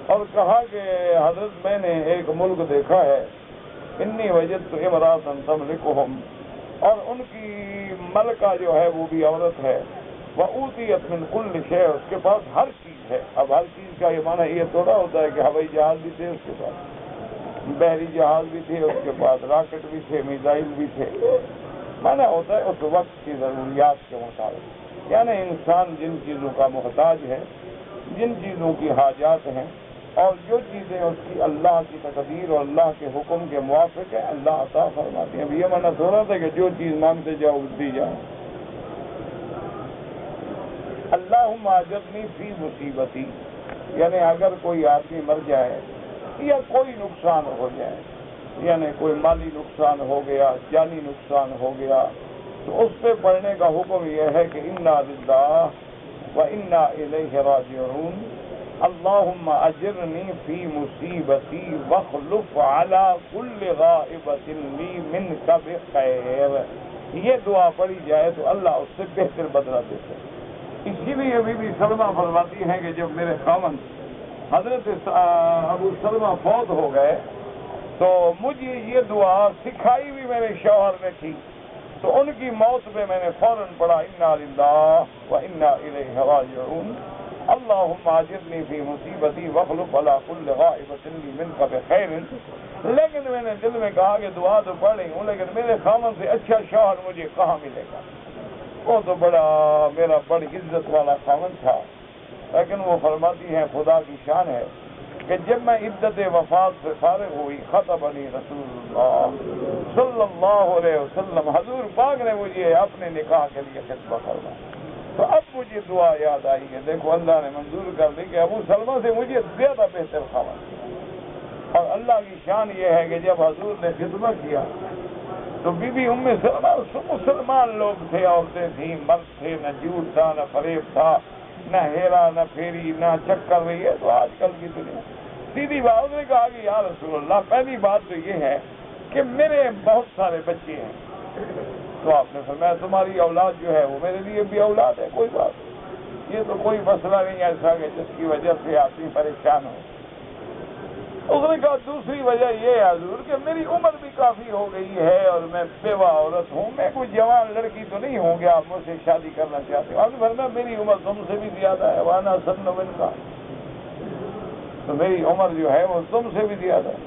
اور کہا کہ حضرت میں نے ایک ملک دیکھا ہے، انی وجدت امرأۃ تملکہم، اور ان کی ملکہ جو ہے وہ بھی عورت ہے، وَأُوتِيَتْ مِن كُلِّ شَيْءٍ، اس کے پاس ہر چیز ہے۔ اب ہر چیز کا یہ معنی یہ تھوڑا ہوتا ہے کہ ہوائی جہاز بھی تھے اس کے پاس، بحری جہاز بھی تھے اس کے پاس، راکٹ بھی تھے، میزائل بھی تھے۔ معنی ہوتا ہے اس وقت کی ضروریات کے مطابق، یعنی انسان جن چیزوں کا محتاج ہے، جن چیزوں کی حاجات ہیں، اور جو چیزیں اس کی اللہ کی تقدیر اور اللہ کے حکم کے موافق ہے، اللہ عطا فرماتے ہیں۔ اب یہ معنی تھوڑا تھا کہ جو چیز مانگتے جاؤ دی جائے۔ اللہم اجرنی فی مصیبتی، یعنی اگر کوئی آدمی مر جائے یا کوئی نقصان ہو جائے، یعنی کوئی مالی نقصان ہو گیا، جانی نقصان ہو گیا، تو اس پہ پڑھنے کا حکم یہ ہے کہ انا للہ و انا الیہ راجعون، اللہم اجرنی فی مصیبتی واخلف علی کل غائبۃ لی منک بخیر۔ یہ دعا پڑھی جائے تو اللہ اس سے بہتر بدلہ دیتے ہیں۔ اسی لیے بی بی سلمہ فرماتی ہیں کہ جب میرے خاوند حضرت ابو سلمہ فوت ہو گئے تو مجھے یہ دعا سکھائی بھی میرے شوہر نے تھی، تو ان کی موت پہ میں نے فوراً پڑھا انا للہ و انا الیہ راجعون، اللہم اجرنی فی مصیبتی واخلف علی کل غائبۃ لی منک بخیر۔ لیکن میں نے دل میں کہا کہ دعا تو پڑھ رہی ہوں، لیکن میرے خاوند سے اچھا شوہر مجھے کہاں ملے گا؟ وہ تو میرا بڑی عزت والا خاوند تھا۔ لیکن وہ فرماتی ہیں خدا کی شان ہے کہ جب میں عدت وفات سے فارغ ہوئی، خطبنی رسول اللہ صلی اللہ علیہ وسلم، حضور پاک نے مجھے اپنے نکاح کے لیے خطبہ فرمایا۔ تو اب مجھے دعا یاد آئی کہ دیکھو اللہ نے منظور کر دی کہ ابو سلمہ سے مجھے زیادہ بہتر خاوند۔ اور اللہ کی شان یہ ہے کہ جب حضور نے خطبہ کیا تو بی بی ام سلمہ مسلمان لوگ تھے، عورتیں تھیں، مرد تھے، نہ جھوٹ تھا، نہ فریب تھا، نہ ہیرا، نہ پھیری، نہ چکر رہی ہے تو آج کل کی دنیا۔ سیدھی بات نے کہا کہ یا رسول اللہ، پہلی بات تو یہ ہے کہ میرے بہت سارے بچے ہیں۔ تو آپ نے فرمایا تمہاری اولاد جو ہے وہ میرے لیے بھی اولاد ہے، کوئی بات نہیں، یہ تو کوئی مسئلہ نہیں ایسا کہ جس کی وجہ سے آدمی پریشان ہو۔ اس نے کہا دوسری وجہ یہ ہے حضور کہ میری عمر بھی کافی ہو گئی ہے اور میں بیوہ عورت ہوں، میں کوئی جوان لڑکی تو نہیں ہوں گے آپ مجھ سے شادی کرنا چاہتے ہو۔ ورنہ میری عمر تم سے بھی زیادہ ہے، وانا سن کا، تو میری عمر جو ہے وہ تم سے بھی زیادہ ہے،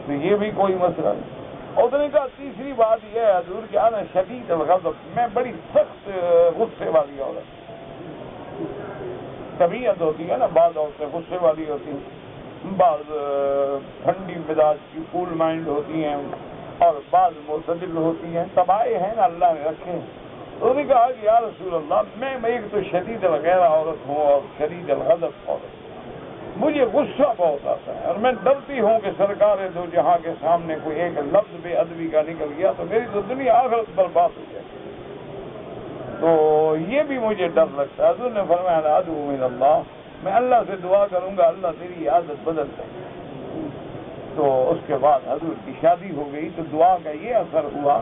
تو یہ بھی کوئی مسئلہ نہیں۔ اس نے کہا تیسری بات یہ ہے حضور کہ انا شدید الغضب، میں بڑی سخت غصے والی عورت، طبیعت ہوتی ہے نا، بعض عورتیں غصے والی ہوتی ہیں، بعض ٹھنڈی مزاج کی کول مائنڈ ہوتی ہیں، اور بعض معتدل ہوتی ہیں، تباہی ہیں نا اللہ نے رکھے۔ انہوں نے کہا کہ یا رسول اللہ میں ایک تو شدید الغیرہ عورت ہوں اور شدید الغضب عورت، مجھے غصہ بہت آتا ہے اور میں ڈرتی ہوں کہ سرکار دو جہاں کے سامنے کوئی ایک لفظ بے ادبی کا نکل گیا تو میری تو دنیا آخرت برباد ہو جائے، تو یہ بھی مجھے ڈر لگتا ہے۔ حضور نے فرمایا ادعو من اللہ، میں اللہ سے دعا کروں گا اللہ تیری عادت بدل دے۔ تو اس کے بعد حضور کی شادی ہو گئی، تو دعا کا یہ اثر ہوا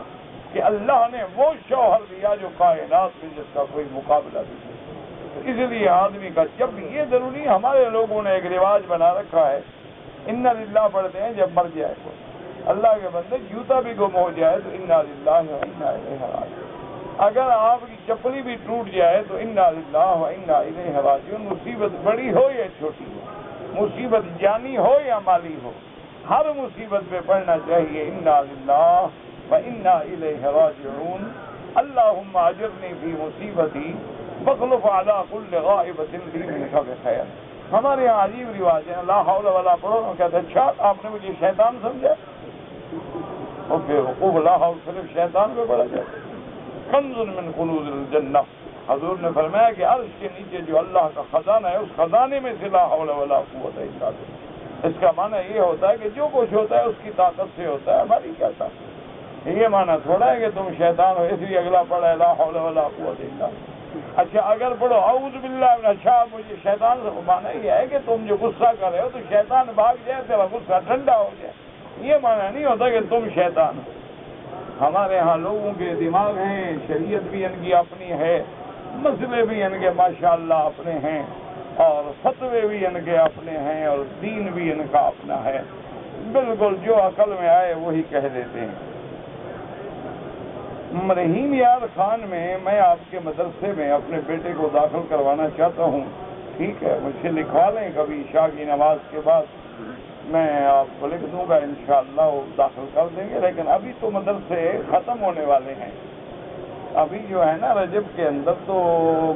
کہ اللہ نے وہ شوہر دیا جو کائنات میں جس کا کوئی مقابلہ نہیں۔ تو اس لیے آدمی کا جب بھی یہ ضروری، ہمارے لوگوں نے ایک رواج بنا رکھا ہے، انا للہ پڑھتے ہیں جب مر جائے کوئی اللہ کے بندے، جوتا بھی گم ہو جائے تو انا للہ و انا الیہ راجعون، اگر آپ کی چپلی بھی ٹوٹ جائے تو انا للہ و انا الیہ راجعون، مصیبت بڑی ہو یا چھوٹی ہو، مصیبت جانی ہو یا مالی ہو، ہر مصیبت پہ پڑھنا چاہیے انا للہ و انا الیہ راجعون، اللہم اجرنی فی مصیبتی فخلف علی کل غائبۃ لی منک بخیر. ہمارے یہاں عجیب رواج ہے، لا حول ولا پڑھو، کہتے ہیں اچھا آپ نے مجھے شیطان سمجھا، اور بے لا حول صرف شیطان پہ پڑا جائے. کنز من کنوز الجنہ، حضور نے فرمایا کہ عرش کے نیچے جو اللہ کا خزانہ ہے اس خزانے میں سے لا حول ولا قوت الا باللہ. اس کا معنی یہ ہوتا ہے کہ جو کچھ ہوتا ہے اس کی طاقت سے ہوتا ہے، ہماری کیا طاقت. یہ معنی تھوڑا ہے کہ تم شیطان ہو اس لیے اگلا پڑھا ہے لا حول ولا قوت الا باللہ. اچھا اگر پڑھو اعوذ باللہ من، اچھا مجھے شیطان سے معنی یہ ہے کہ تم جو غصہ کر رہے ہو تو شیطان بھاگ جائے، تیرا غصہ ٹھنڈا ہو جائے. یہ معنی نہیں ہوتا کہ تم شیطان ہو. ہمارے ہاں لوگوں کے دماغ ہیں، شریعت بھی ان کی اپنی ہے، مسئلے بھی ان کے ماشاءاللہ اپنے ہیں، اور فتوے بھی ان کے اپنے ہیں، اور دین بھی ان کا اپنا ہے. بالکل جو عقل میں آئے وہی کہہ دیتے ہیں. رحیم یار خان میں آپ کے مدرسے میں اپنے بیٹے کو داخل کروانا چاہتا ہوں. ٹھیک ہے، مجھ سے لکھوا لیں، کبھی عشاء کی نماز کے بعد میں آپ کو لکھ دوں گا، انشاءاللہ وہ داخل کر دیں گے. لیکن ابھی تو مدرسے ختم ہونے والے ہیں. ابھی جو ہے نا رجب کے اندر تو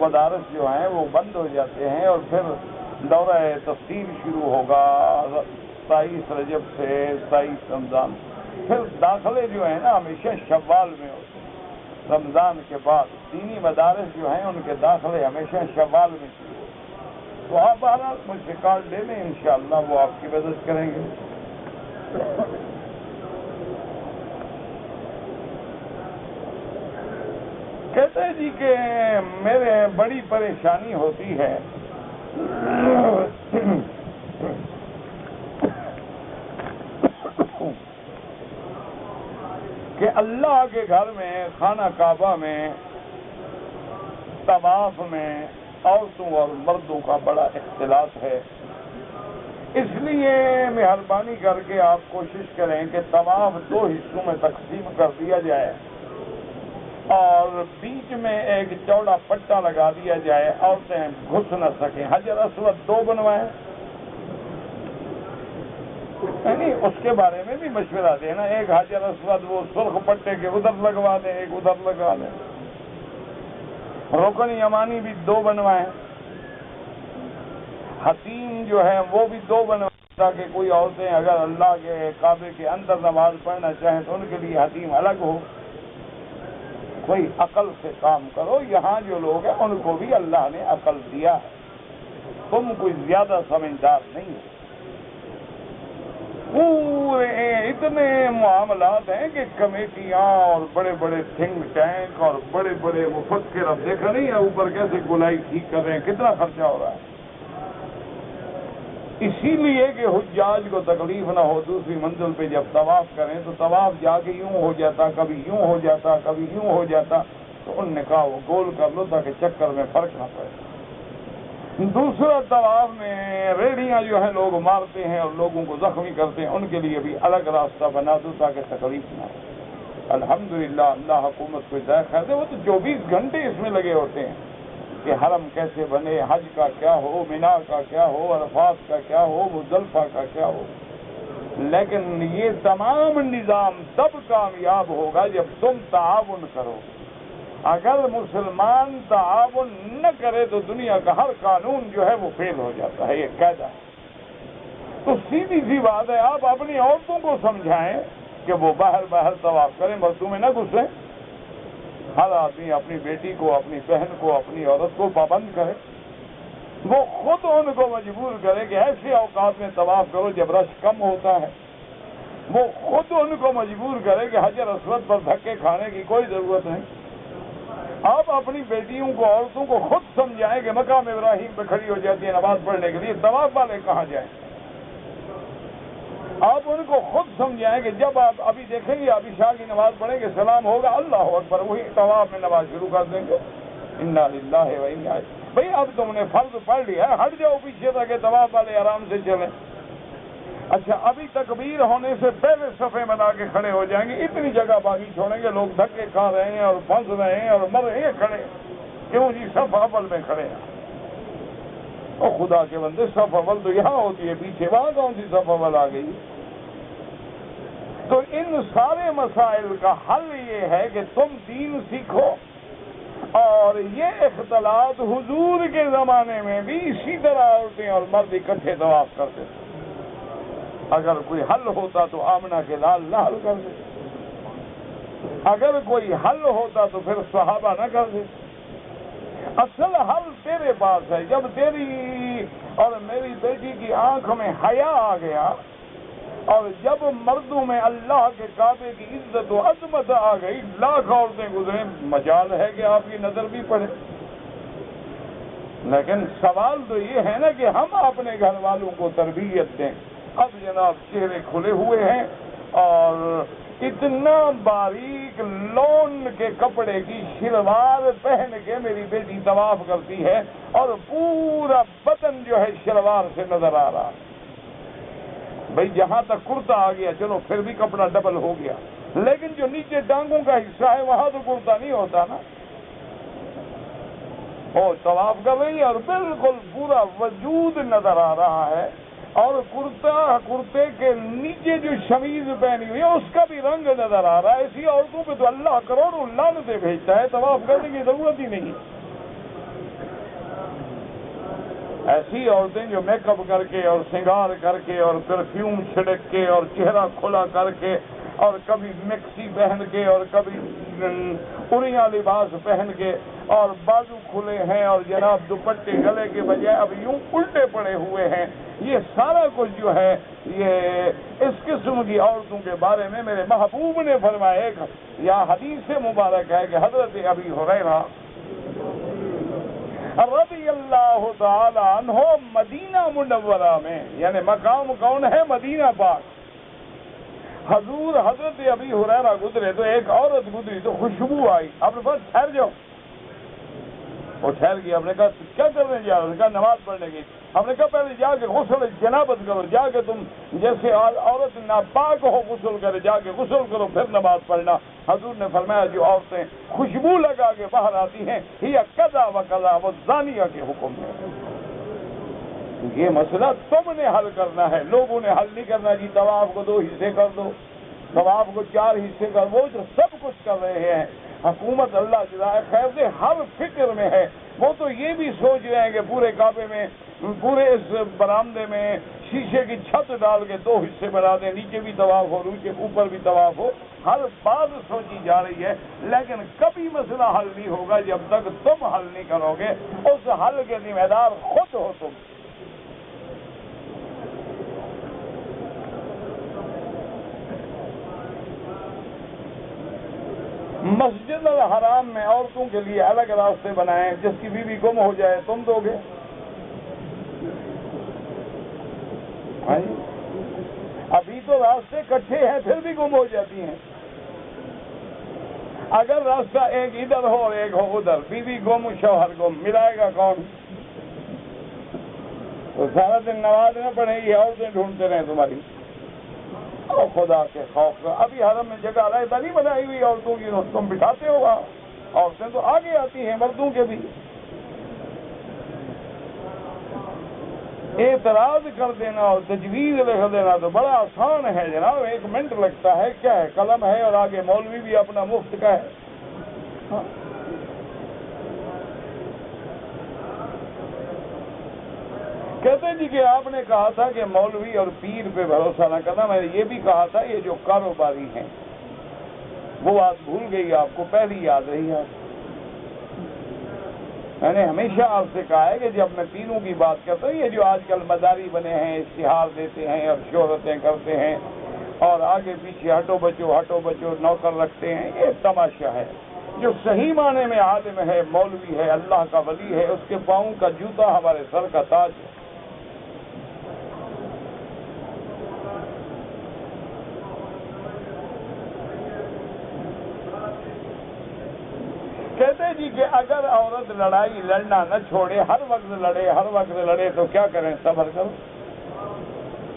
مدارس جو ہیں وہ بند ہو جاتے ہیں، اور پھر دورہ تفسیر شروع ہوگا 27 رجب سے 27 رمضان. پھر داخلے جو ہیں نا ہمیشہ شوال میں ہوتے ہیں. رمضان کے بعد دینی مدارس جو ہیں ان کے داخلے ہمیشہ شوال میں شروع ہوتے ہیں. تو آپ بہرحال مجھ سے کارڈ لے لیں، انشاءاللہ وہ آپ کی مدد کریں گے. کہتے ہیں جی کہ میرے بڑی پریشانی ہوتی ہے کہ اللہ کے گھر میں خانہ کعبہ میں طواف میں عورتوں اور مردوں کا بڑا اختلاط ہے. اس لیے مہربانی کر کے آپ کوشش کریں کہ طواف 2 حصوں میں تقسیم کر دیا جائے، اور بیچ میں ایک چوڑا پٹا لگا دیا جائے، عورتیں گھس نہ سکیں. حجر اسود 2 بنوائیں. نہیں اس کے بارے میں بھی مشورہ دینا، ایک حجر اسود وہ سرخ پٹے کے ادھر لگوا دیں، ایک ادھر لگا دیں. رکن یمانی بھی 2 بنوائیں. حتیم جو ہے وہ بھی 2 بنوائیں، تاکہ کوئی عورتیں اگر اللہ کے کعبے کے اندر نماز پڑھنا چاہیں تو ان کے لیے حتیم الگ ہو. کوئی عقل سے کام کرو. یہاں جو لوگ ہیں ان کو بھی اللہ نے عقل دیا ہے، تم کوئی زیادہ سمجھدار نہیں ہو. پورے اتنے معاملات ہیں کہ کمیٹیاں اور بڑے بڑے تھنک ٹینک اور بڑے بڑے مفکر، اب دیکھا نہیں ہے اوپر کیسے گولائی ٹھیک کر رہے ہیں، کتنا خرچہ ہو رہا ہے. اسی لیے کہ حجاج کو تکلیف نہ ہو، دوسری منزل پہ جب طواف کریں تو طواف جا کے یوں ہو جاتا، کبھی یوں ہو جاتا، کبھی یوں ہو جاتا. تو ان نے کہا وہ گول کر لو تاکہ چکر میں فرق نہ پڑے. دوسرا طواف میں ریڑیاں جو ہیں لوگ مارتے ہیں اور لوگوں کو زخمی کرتے ہیں، ان کے لیے بھی الگ راستہ بنا دو تاکہ تکلیف نہ ہو. الحمدللہ اللہ حکومت کو ہدایت خیر دے. وہ تو 24 گھنٹے اس میں لگے ہوتے ہیں کہ حرم کیسے بنے، حج کا کیا ہو، مینا کا کیا ہو، عرفات کا کیا ہو، مزدلفہ کا کیا ہو. لیکن یہ تمام نظام تب کامیاب ہوگا جب تم تعاون کرو. اگر مسلمان تعاون نہ کرے تو دنیا کا ہر قانون جو ہے وہ فیل ہو جاتا ہے، یہ قاعدہ ہے. تو سیدھی سی بات ہے، آپ اپنی عورتوں کو سمجھائیں کہ وہ باہر طواف کریں، مردوں میں نہ گھسیں. ہر آدمی اپنی بیٹی کو، اپنی بہن کو، اپنی عورت کو پابند کرے. وہ خود ان کو مجبور کرے کہ ایسے اوقات میں طواف کرو جب رش کم ہوتا ہے. وہ خود ان کو مجبور کرے کہ حجر اسود پر دھکے کھانے کی کوئی ضرورت نہیں. آپ اپنی بیٹیوں کو، عورتوں کو خود سمجھائیں کہ مقام ابراہیم پہ کھڑی ہو جاتی ہے نماز پڑھنے کے لیے، طواف والے کہاں جائیں. آپ ان کو خود سمجھائیں کہ جب آپ ابھی دیکھیں گے ابھی عشاء کی نماز پڑھیں گے، سلام ہوگا اللہ اکبر، وہی طواف میں نماز شروع کر دیں گے. انا للہ و انا الیہ. بھئی اب تم نے فرض پڑھ لیا ہے، ہٹ جاؤ پیچھے تک کہ طواف والے آرام سے چلیں. اچھا ابھی تکبیر ہونے سے پہلے صفے بنا کے کھڑے ہو جائیں گے، اتنی جگہ باقی چھوڑیں گے، لوگ دھکے کھا رہے ہیں اور پھنس رہے ہیں اور مر رہے ہیں کھڑے. کیوں جی صف اول میں کھڑے ہیں؟ اور خدا کے بندے صف اول تو یہاں ہوتی ہے، پیچھے وہاں کون سی صف اول آ گئی؟ تو ان سارے مسائل کا حل یہ ہے کہ تم دین سیکھو. اور یہ اختلاط حضور کے زمانے میں بھی اسی طرح عورتیں اور مرد اکٹھے طواف کرتے تھے. اگر کوئی حل ہوتا تو آمنہ کے لال نہ حل کر دے، اگر کوئی حل ہوتا تو پھر صحابہ نہ کر دے. اصل حل تیرے پاس ہے. جب تیری اور میری بیٹی کی آنکھ میں حیا آ گیا اور جب مردوں میں اللہ کے کعبے کی عزت و عظمت آ گئی، لاکھ عورتیں گزریں، مجال ہے کہ آپ کی نظر بھی پڑے. لیکن سوال تو یہ ہے نا کہ ہم اپنے گھر والوں کو تربیت دیں. اب جناب چہرے کھلے ہوئے ہیں اور اتنا باریک لون کے کپڑے کی شلوار پہن کے میری بیٹی طواف کرتی ہے اور پورا بدن جو ہے شلوار سے نظر آ رہا. بھئی جہاں تک کرتا آ گیا چلو پھر بھی کپڑا ڈبل ہو گیا، لیکن جو نیچے ٹانگوں کا حصہ ہے وہاں تو کرتا نہیں ہوتا نا. وہ طواف کر رہی ہے اور بالکل پورا وجود نظر آ رہا ہے، اور کرتے کے نیچے جو شمیز پہنی ہوئی ہے اس کا بھی رنگ نظر آ رہا ہے. ایسی عورتوں پہ تو اللہ کروڑوں لعنتیں بھیجتا ہے، طواف کرنے کی ضرورت ہی نہیں. ایسی عورتیں جو میک اپ کر کے اور سنگار کر کے اور پرفیوم چھڑک کے اور چہرہ کھلا کر کے اور کبھی میکسی پہن کے اور کبھی اڑیاں لباس پہن کے اور بازو کھلے ہیں اور جناب دوپٹے گلے کے بجائے اب یوں الٹے پڑے ہوئے ہیں، یہ سارا کچھ جو ہے یہ اس قسم کی عورتوں کے بارے میں میرے محبوب نے فرمایا. ایک یا حدیث مبارک ہے کہ حضرت ابی ہریرہ رضی اللہ تعالی عنہ مدینہ منورہ میں، یعنی مقام کون ہے؟ مدینہ پاک. حضور حضرت ابی ہریرہ گزرے تو ایک عورت گزری تو خوشبو آئی. آپ نے بس ٹھہر جاؤ. وہ ٹھہر گئی. ہم نے کہا کیا کرنے جا رہے؟ کہا نماز پڑھنے کی. ہم نے کہا پہلے جا کے غسل جنابت کرو، جا کے تم جیسے عورت ناپاک ہو غسل کرے، جا کے غسل کرو پھر نماز پڑھنا. حضور نے فرمایا جو عورتیں خوشبو لگا کے باہر آتی ہیں یہ قضا و قضا وہ زانیہ کے حکم ہے. یہ مسئلہ تم نے حل کرنا ہے، لوگوں نے حل نہیں کرنا. جی طواف کو 2 حصے کر دو، طواف کو 4 حصے کر. وہ جو سب کچھ کر رہے ہیں حکومت اللہ جزائے خیر دے ہر فکر میں ہے. وہ تو یہ بھی سوچ رہے ہیں کہ پورے کعبے میں پورے اس برآمدے میں شیشے کی چھت ڈال کے 2 حصے بنا دیں، نیچے بھی طواف ہو نیچے اوپر بھی طواف ہو. ہر بات سوچی جا رہی ہے لیکن کبھی مسئلہ حل نہیں ہوگا جب تک تم حل نہیں کرو گے. اس حل کے ذمہ دار خود ہو تم. مسجد الحرام میں عورتوں کے لیے الگ راستے بنائیں. جس کی بیوی گم ہو جائے تم دو گے؟ ابھی تو راستے کٹھے ہیں پھر بھی گم ہو جاتی ہیں. اگر راستہ ایک ادھر ہو اور ایک ہو ادھر، بیوی گم شوہر گم، ملائے گا کون؟ تو سارا دن نماز نہ پڑھے گی، عورتیں ڈھونڈتے رہیں تمہاری. اور خدا کے خوف کا ابھی حرم میں جگہ علیحدہ نہیں بنائی ہوئی عورتوں کی، تم بٹھاتے ہوگا. عورتیں تو آگے آتی ہیں مردوں کے بھی. اعتراض کر دینا اور تجویز لکھ دینا تو بڑا آسان ہے جناب. 1 منٹ لگتا ہے. کیا ہے؟ قلم ہے اور آگے مولوی بھی اپنا مفت کا ہے. کہتے جی کہ آپ نے کہا تھا کہ مولوی اور پیر پہ بھروسہ نہ کرنا. میں نے یہ بھی کہا تھا یہ جو کاروباری ہیں وہ بات بھول گئی آپ کو، پہلی یاد رہی ہے. میں نے ہمیشہ آپ سے کہا ہے کہ جب میں پیروں کی بات کرتا ہوں، یہ جو آج کل مزاری بنے ہیں، اشتہار دیتے ہیں اور شہرتیں کرتے ہیں اور آگے پیچھے ہٹو بچو نوکر رکھتے ہیں، یہ تماشا ہے. جو صحیح معنی میں عالم ہے، مولوی ہے، اللہ کا ولی ہے، اس کے پاؤں کا جوتا ہمارے سر کا تاج ہے. کہتے جی کہ اگر عورت لڑائی لڑنا نہ چھوڑے، ہر وقت لڑے تو کیا کریں؟ صبر کرو.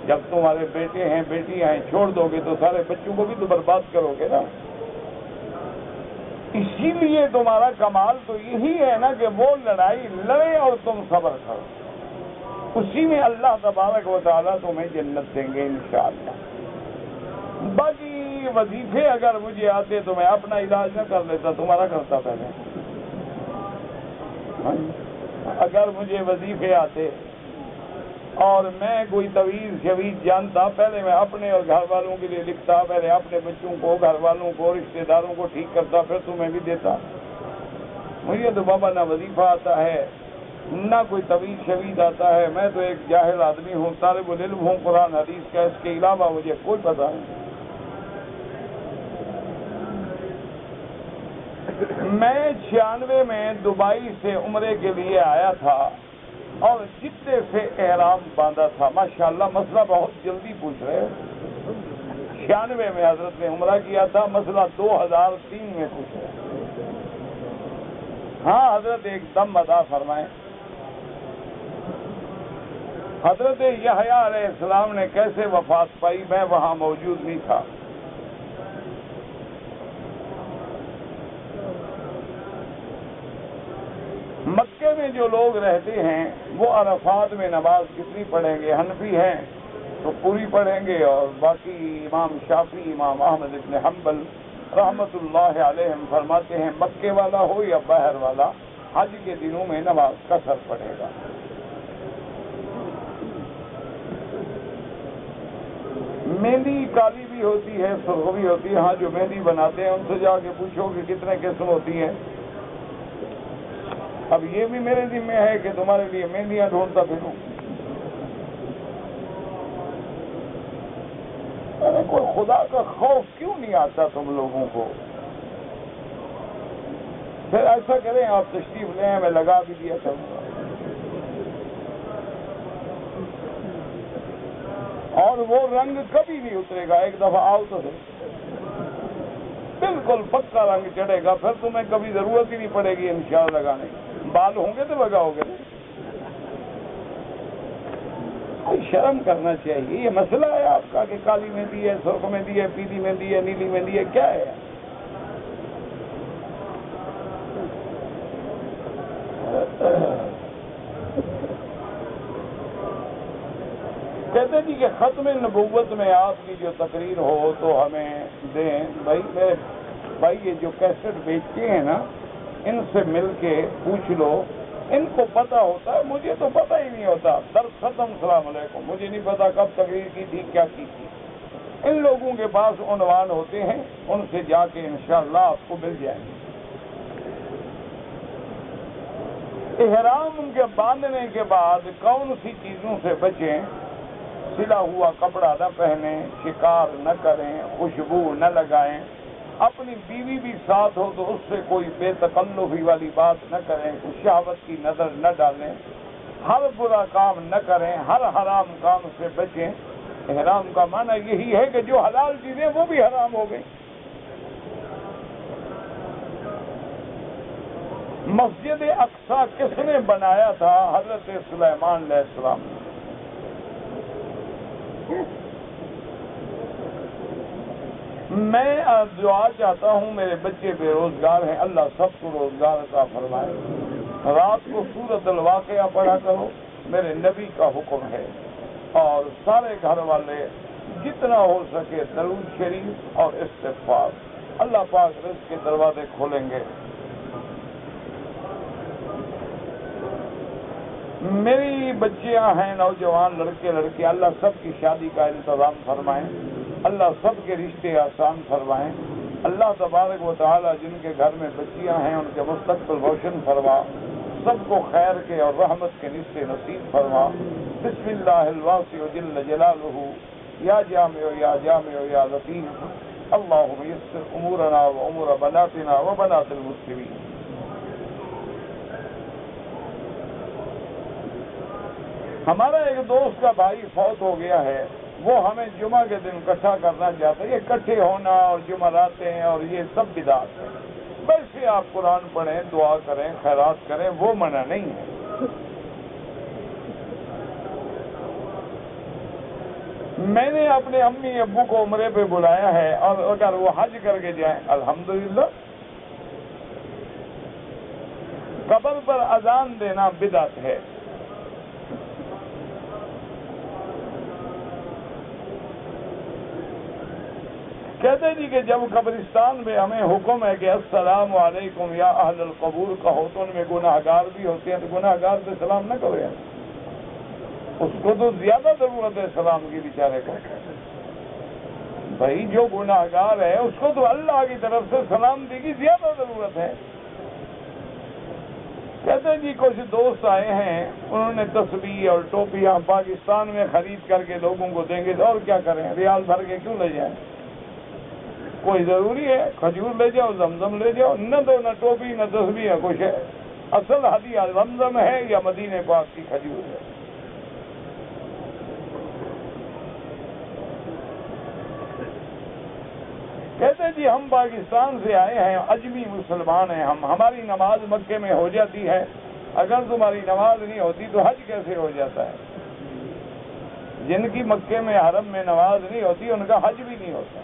جب تمہارے بیٹے ہیں بیٹیاں ہیں چھوڑ دو گے تو سارے بچوں کو بھی تو برباد کرو گے نا. اسی لیے تمہارا کمال تو یہی ہے نا کہ وہ لڑائی لڑے اور تم صبر کرو. اسی میں اللہ تبارک و تعالیٰ تمہیں جنت دیں گے انشاءاللہ. باقی وظیفے اگر مجھے آتے تو میں اپنا علاج نہ کر لیتا، تمہارا کرتا پہلے. اگر مجھے وظیفے آتے اور میں کوئی طویل شویز جانتا، پہلے میں اپنے اور گھر والوں کے لیے لکھتا، پہلے اپنے بچوں کو، گھر والوں کو، رشتہ داروں کو ٹھیک کرتا، پھر تمہیں بھی دیتا۔ مجھے تو بابا نہ وظیفہ آتا ہے، نہ کوئی طویل شویز آتا ہے، میں تو ایک جاہل آدمی ہوں، طالب العلم ہوں قرآن حدیث کا، اس کے علاوہ مجھے کوئی پتہ نہیں۔ میں 96 میں دبئی سے عمرے کے لیے آیا تھا اور جدے سے احرام باندھا تھا۔ ماشاءاللہ مسئلہ بہت جلدی پوچھ رہے ہیں۔ 96 میں حضرت نے عمرہ کیا تھا، مسئلہ 2003 میں پوچھ رہے ہیں۔ ہاں حضرت ایک دم عطا فرمائیں، حضرت یحییٰ علیہ السلام نے کیسے وفات پائی، میں وہاں موجود نہیں تھا۔ مکے میں جو لوگ رہتے ہیں وہ عرفات میں نماز کتنی پڑھیں گے؟ حنفی ہیں تو پوری پڑھیں گے، اور باقی امام شافعی، امام احمد بن حنبل رحمت اللہ علیہم فرماتے ہیں مکے والا ہو یا باہر والا حج کے دنوں میں نماز قصر پڑھے گا۔ مہندی کالی بھی ہوتی ہے، سرخ بھی ہوتی ہے۔ ہاں جو مہندی بناتے ہیں ان سے جا کے پوچھو کہ کتنے قسم ہوتی ہیں۔ اب یہ بھی میرے ذمہ ہے کہ تمہارے لیے مہندیاں ڈھونڈتا پھروں۔ کوئی خدا کا خوف کیوں نہیں آتا تم لوگوں کو؟ پھر ایسا کریں آپ تشریف لیں، میں لگا بھی دیا کروں گا، اور وہ رنگ کبھی نہیں اترے گا، ایک دفعہ آؤ تو بالکل پکا رنگ چڑھے گا، پھر تمہیں کبھی ضرورت ہی نہیں پڑے گی انشاءاللہ لگانے کی۔ بال ہوں گے تو لگاؤ گے۔ شرم کرنا چاہیے۔ یہ مسئلہ ہے آپ کا کہ کالی مہندی ہے، سرخ مہندی ہے، پیلی مہندی ہے، نیلی مہندی ہے، کیا ہے؟ کہتے جی کہ ختم نبوت میں آپ کی جو تقریر ہو تو ہمیں دیں۔ بھائی یہ جو کیسٹ بیچتے ہیں نا، ان سے مل کے پوچھ لو، ان کو پتہ ہوتا ہے، مجھے تو پتہ ہی نہیں ہوتا۔ درس ختم، السلام علیکم، مجھے نہیں پتا کب تقریر کی تھی، کیا کی تھی۔ ان لوگوں کے پاس عنوان ہوتے ہیں، ان سے جا کے انشاءاللہ آپ کو مل جائیں گے۔ احرام کے باندھنے کے بعد کون سی چیزوں سے بچیں؟ سلا ہوا کپڑا نہ پہنیں، شکار نہ کریں، خوشبو نہ لگائیں، اپنی بیوی بھی ساتھ ہو تو اس سے کوئی بے تکلفی والی بات نہ کریں، شہوت کی نظر نہ ڈالیں، ہر برا کام نہ کریں، ہر حرام کام سے بچیں۔ احرام کا معنی یہی ہے کہ جو حلال چیزیں وہ بھی حرام ہو گئیں۔ مسجد اقصی کس نے بنایا تھا؟ حضرت سلیمان علیہ السلام نے۔ میں دعا چاہتا ہوں، میرے بچے بے روزگار ہیں، اللہ سب کو روزگار عطا فرمائے۔ رات کو سورۃ الواقعہ پڑھا کرو، میرے نبی کا حکم ہے، اور سارے گھر والے جتنا ہو سکے درود شریف اور استغفار، اللہ پاک رزق کے دروازے کھولیں گے۔ میری بچیاں ہیں، نوجوان لڑکے لڑکیاں، اللہ سب کی شادی کا انتظام فرمائیں، اللہ سب کے رشتے آسان فرمائیں۔ اللہ تبارک و تعالی جن کے گھر میں بچیاں ہیں ان کے مستقبل روشن فرما، سب کو خیر کے اور رحمت کے رشتے نصیب فرما۔ بسم اللہ الواسع جل جلالہ، یا جامع یا جامع یا لطیف، اللہم یسر امورنا و امور بناتنا و بنات المسلمین۔ ہمارا ایک دوست کا بھائی فوت ہو گیا ہے، وہ ہمیں جمعہ کے دن اکٹھا کرنا چاہتے ہیں۔ یہ اکٹھے ہونا اور جمعراتے ہیں اور یہ سب بدعت ہے۔ ویسے آپ قرآن پڑھیں، دعا کریں، خیرات کریں، وہ منع نہیں ہے۔ میں نے اپنے امی ابو کو عمرے پہ بلایا ہے، اور اگر وہ حج کر کے جائیں الحمدللہ۔ قبر پر اذان دینا بدعت ہے۔ کہتے جی کہ جب قبرستان میں ہمیں حکم ہے کہ السلام علیکم یا اہل القبور کہو تو ان میں گناہ گار بھی ہوتے ہیں، تو گناہ گار سے سلام نہ کرو یار، اس کو تو زیادہ ضرورت ہے سلام کی بیچارے کو. بھائی جو گناہ گار ہے اس کو تو اللہ کی طرف سے سلامتی کی زیادہ ضرورت ہے. کہتے ہیں جی کچھ دوست آئے ہیں، انہوں نے تسبیح اور ٹوپیاں پاکستان میں خرید کر کے لوگوں کو دیں گے، اور کیا کریں، ریال بھر کے کیوں لے جائیں؟ کوئی ضروری ہے؟ کھجور لے جاؤ، زمزم لے جاؤ، نہ دو نہ ٹوپی نہ تسبیح ہے کچھ ہے. اصل ہدیہ زمزم ہے یا مدینے پاک کی کھجور ہے. کہتے جی ہم پاکستان سے آئے ہیں، اجمی مسلمان ہیں ہم، ہماری نماز مکے میں ہو جاتی ہے، اگر تمہاری نماز نہیں ہوتی تو حج کیسے ہو جاتا ہے؟ جن کی مکے میں حرم میں نماز نہیں ہوتی ان کا حج بھی نہیں ہوتا.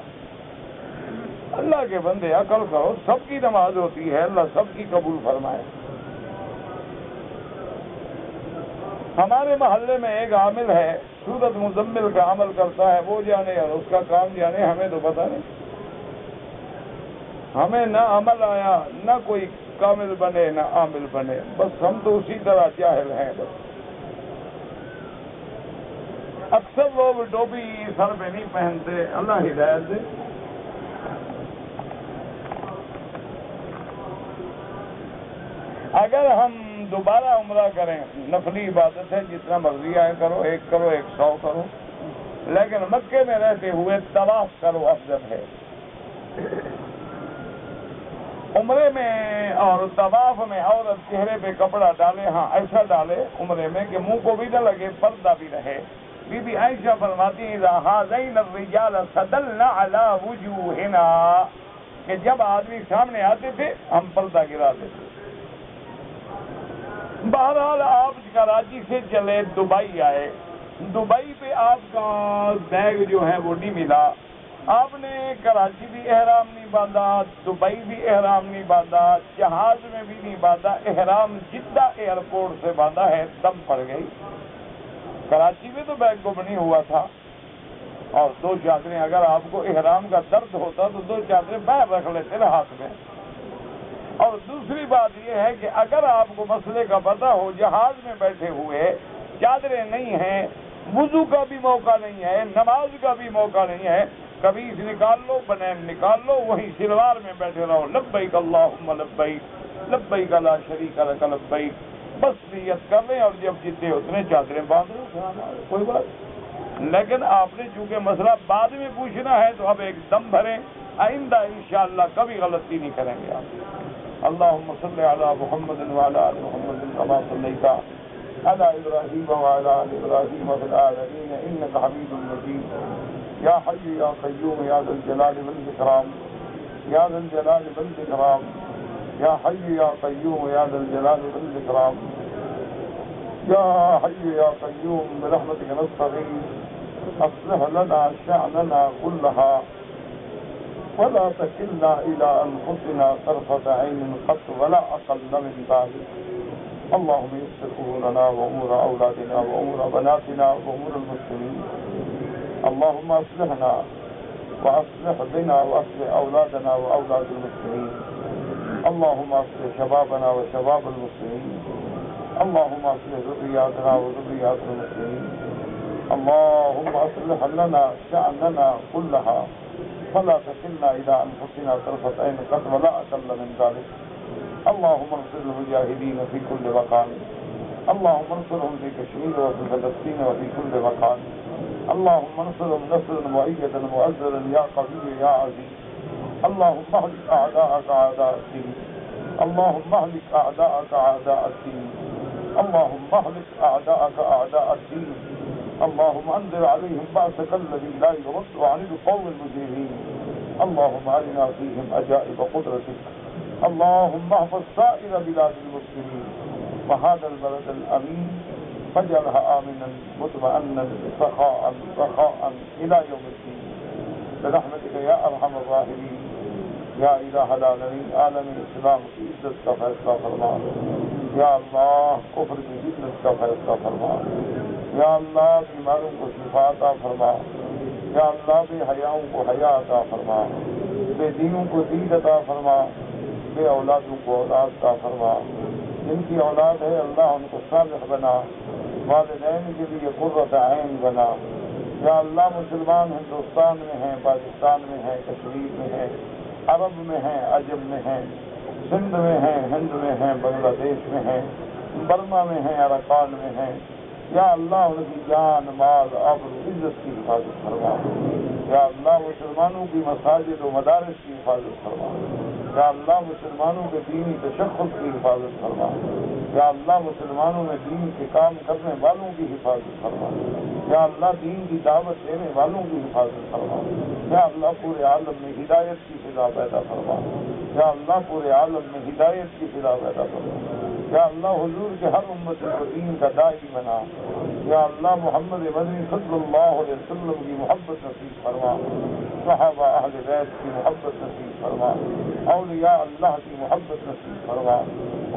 اللہ کے بندے عقل کرو، سب کی نماز ہوتی ہے، اللہ سب کی قبول فرمائے. ہمارے محلے میں ایک عامل ہے، سورت مزمل کا عمل کرتا ہے، وہ جانے اور اس کا کام جانے، ہمیں تو پتہ نہیں. ہمیں نہ عمل آیا، نہ کوئی کامل بنے نہ عامل بنے، بس ہم تو اسی طرح جاہل ہیں. بس اکثر لوگ ٹوپی سر پہ نہیں پہنتے، اللہ ہدایت دے. اگر ہم دوبارہ عمرہ کریں، نفلی عبادت ہے، جتنا مرضی آئے کرو، 1 کرو 100 کرو، لیکن مکے میں رہتے ہوئے طواف کرو افضل ہے. عمرے میں اور طواف میں عورت چہرے پہ کپڑا ڈالے، ہاں ایسا ڈالے عمرے میں کہ منہ کو بھی نہ لگے، پردہ بھی رہے. بی بی عائشہ فرماتی ہیں اذا هذین الرجال صدلنا علی وجوہنا، کہ جب آدمی سامنے آتے تھے ہم پردہ گرا دیتے. بہرحال آپ کراچی سے چلے دبئی آئے، دبئی پہ آپ کا بیگ جو ہے وہ نہیں ملا، آپ نے کراچی بھی احرام نہیں باندھا، دبئی بھی احرام نہیں باندھا، جہاز میں بھی نہیں باندھا، احرام جدہ ایئرپورٹ سے باندھا ہے، دم پڑ گئی. کراچی میں تو بیگ کو بنی ہوا تھا، اور 2 چادریں، اگر آپ کو احرام کا درد ہوتا تو 2 چادریں باہر رکھ لیتے نا ہاتھ میں. اور دوسری بات یہ ہے کہ اگر آپ کو مسئلے کا پتہ ہو، جہاز میں بیٹھے ہوئے چادریں نہیں ہیں، وضو کا بھی موقع نہیں ہے، نماز کا بھی موقع نہیں ہے، قمیص نکال لو، بنین نکال لو، وہیں شلوار میں بیٹھے رہو، لبیک اللہم لبیک لبیک لا شریک لک لبیک، بس نیت کر لیں اور جب جتنے اتنے چادریں باندھ لو، کوئی بات. لیکن آپ نے چونکہ مسئلہ بعد میں پوچھنا ہے تو اب ایک دم بھریں، آئندہ انشاءاللہ کبھی غلطی نہیں کریں گے آپ. اللهم صل على محمد وعلى آل محمد كما صليت على إبراهيم وعلى آل إبراهيم في العالمين إنك حميد مجيد. يا حي يا قيوم يا ذا الجلال والإكرام، يا ذا الجلال والإكرام، يا حي يا قيوم يا ذا الجلال والإكرام، يا حي يا قيوم برحمتك نستغيث، أصلح لنا شأننا كلها ولا تكلنا إلى أنفسنا طرفة عين قط ولا أقل من ذلك. اللهم يسر أمورنا وأمور أولادنا وأمور بناتنا وأمور المسلمين. اللهم أصلحنا وأصلح بنا وأصلح أولادنا وأولاد المسلمين. اللهم أصلح شبابنا وشباب المسلمين. اللهم أصلح ذرياتنا وذريات المسلمين. اللهم أصلح لنا شأننا كلها فلا تكلنا إلى أنفسنا طرفة عين قط ولا أقل من ذلك. اللهم انصر المجاهدين في كل مكان، اللهم انصرهم في كشمير وفي فلسطين وفي كل مكان. اللهم انصرهم نصرا مؤيدا مؤزرا يا قوي يا عزيز. اللهم اهلك أعداءك أعداء الدين، اللهم اهلك أعداءك أعداء الدين، اللهم اهلك أعداءك أعداء الدين. اللهم انزل عليهم بأسك الذي لا يرد عن القوم المجرمين. اللهم أرنا فيهم عجائب قدرتك. اللهم احفظ سائر بلاد المسلمين وهذا البلد الأمين فاجعلها آمنا مطمئنا رخاء رخاء إلى يوم الدين برحمتك يا أرحم الراحمين. یا الہ العالمین، عالم اسلام کی عزت کا فیصلہ فرما. یا اللہ کفر کی ذلت کا فیصلہ فرما. یا اللہ بیماروں کو شفا عطا فرما. یا اللہ بے حیاؤں کو حیا عطا فرما، بے دینوں کو دین عطا فرما، بے اولادوں کو اولاد عطا فرما، جن کی اولاد ہے اللہ ان کو صالح بنا، والدین کے لیے قرۃ عین بنا۔ یا اللہ مسلمان ہندوستان میں ہیں، پاکستان میں ہیں، کشمیر میں ہیں، عرب میں ہیں، عجم میں ہیں، سندھ میں ہیں، ہند میں ہیں، بنگلہ دیش میں ہیں، برما میں ہیں، اراکان میں ہیں۔ یا اللہ ان کی جان، مال، آبرو، عزت کی حفاظت فرما۔ یا اللہ مسلمانوں کی مساجد و مدارس کی حفاظت فرما۔ یا اللہ مسلمانوں کے دینی تشخص کی حفاظت فرما۔ یا اللہ مسلمانوں میں دین کے کام کرنے والوں کی حفاظت فرما۔ یا اللہ دین کی دعوت دینے والوں کی حفاظت فرما۔ یا اللہ پورے عالم میں ہدایت کی فضا پیدا فرما۔ یا اللہ پورے عالم میں ہدایت کی فضا پیدا فرما۔ یا اللہ حضور کے ہر امت کو دین کا داعی بنا۔ یا اللہ محمد مدنی صلی اللہ علیہ وسلم کی محبت نصیب فرما، صحابہ اہل بیت کی محبت نصیب فرما، اولیاء اللہ کی محبت نصیب فرما،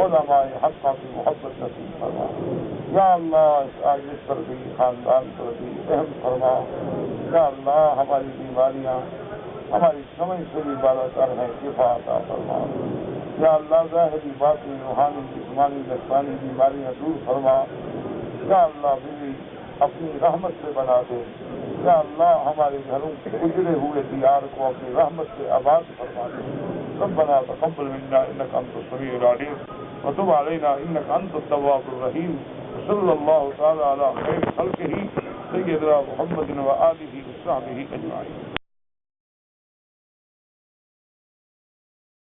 علماء حقہ کی محبت نصیب فرما۔ یا اللہ اس عاجز پر بھی، خاندان پر بھی رحم فرما۔ یا اللہ ہماری بیماریاں ہماری سمجھ سے بھی بالا تر ہے، شفا عطا فرما۔ یا اللہ ظاہری باطنی روحانی جسمانی جسمانی بیماریاں دور فرما۔ یا اللہ بھی اپنی رحمت سے بنا دے۔ یا اللہ ہمارے گھروں کے اجڑے ہوئے دیار کو اپنی رحمت سے آباد فرما دے۔ ربنا تقبل منا انک انت السمیع العلیم وتب علینا انک انت التواب الرحیم۔ صلی اللہ تعالی علی خیر خلقہ سیدنا محمد و آلہ وصحبہ اجمعین۔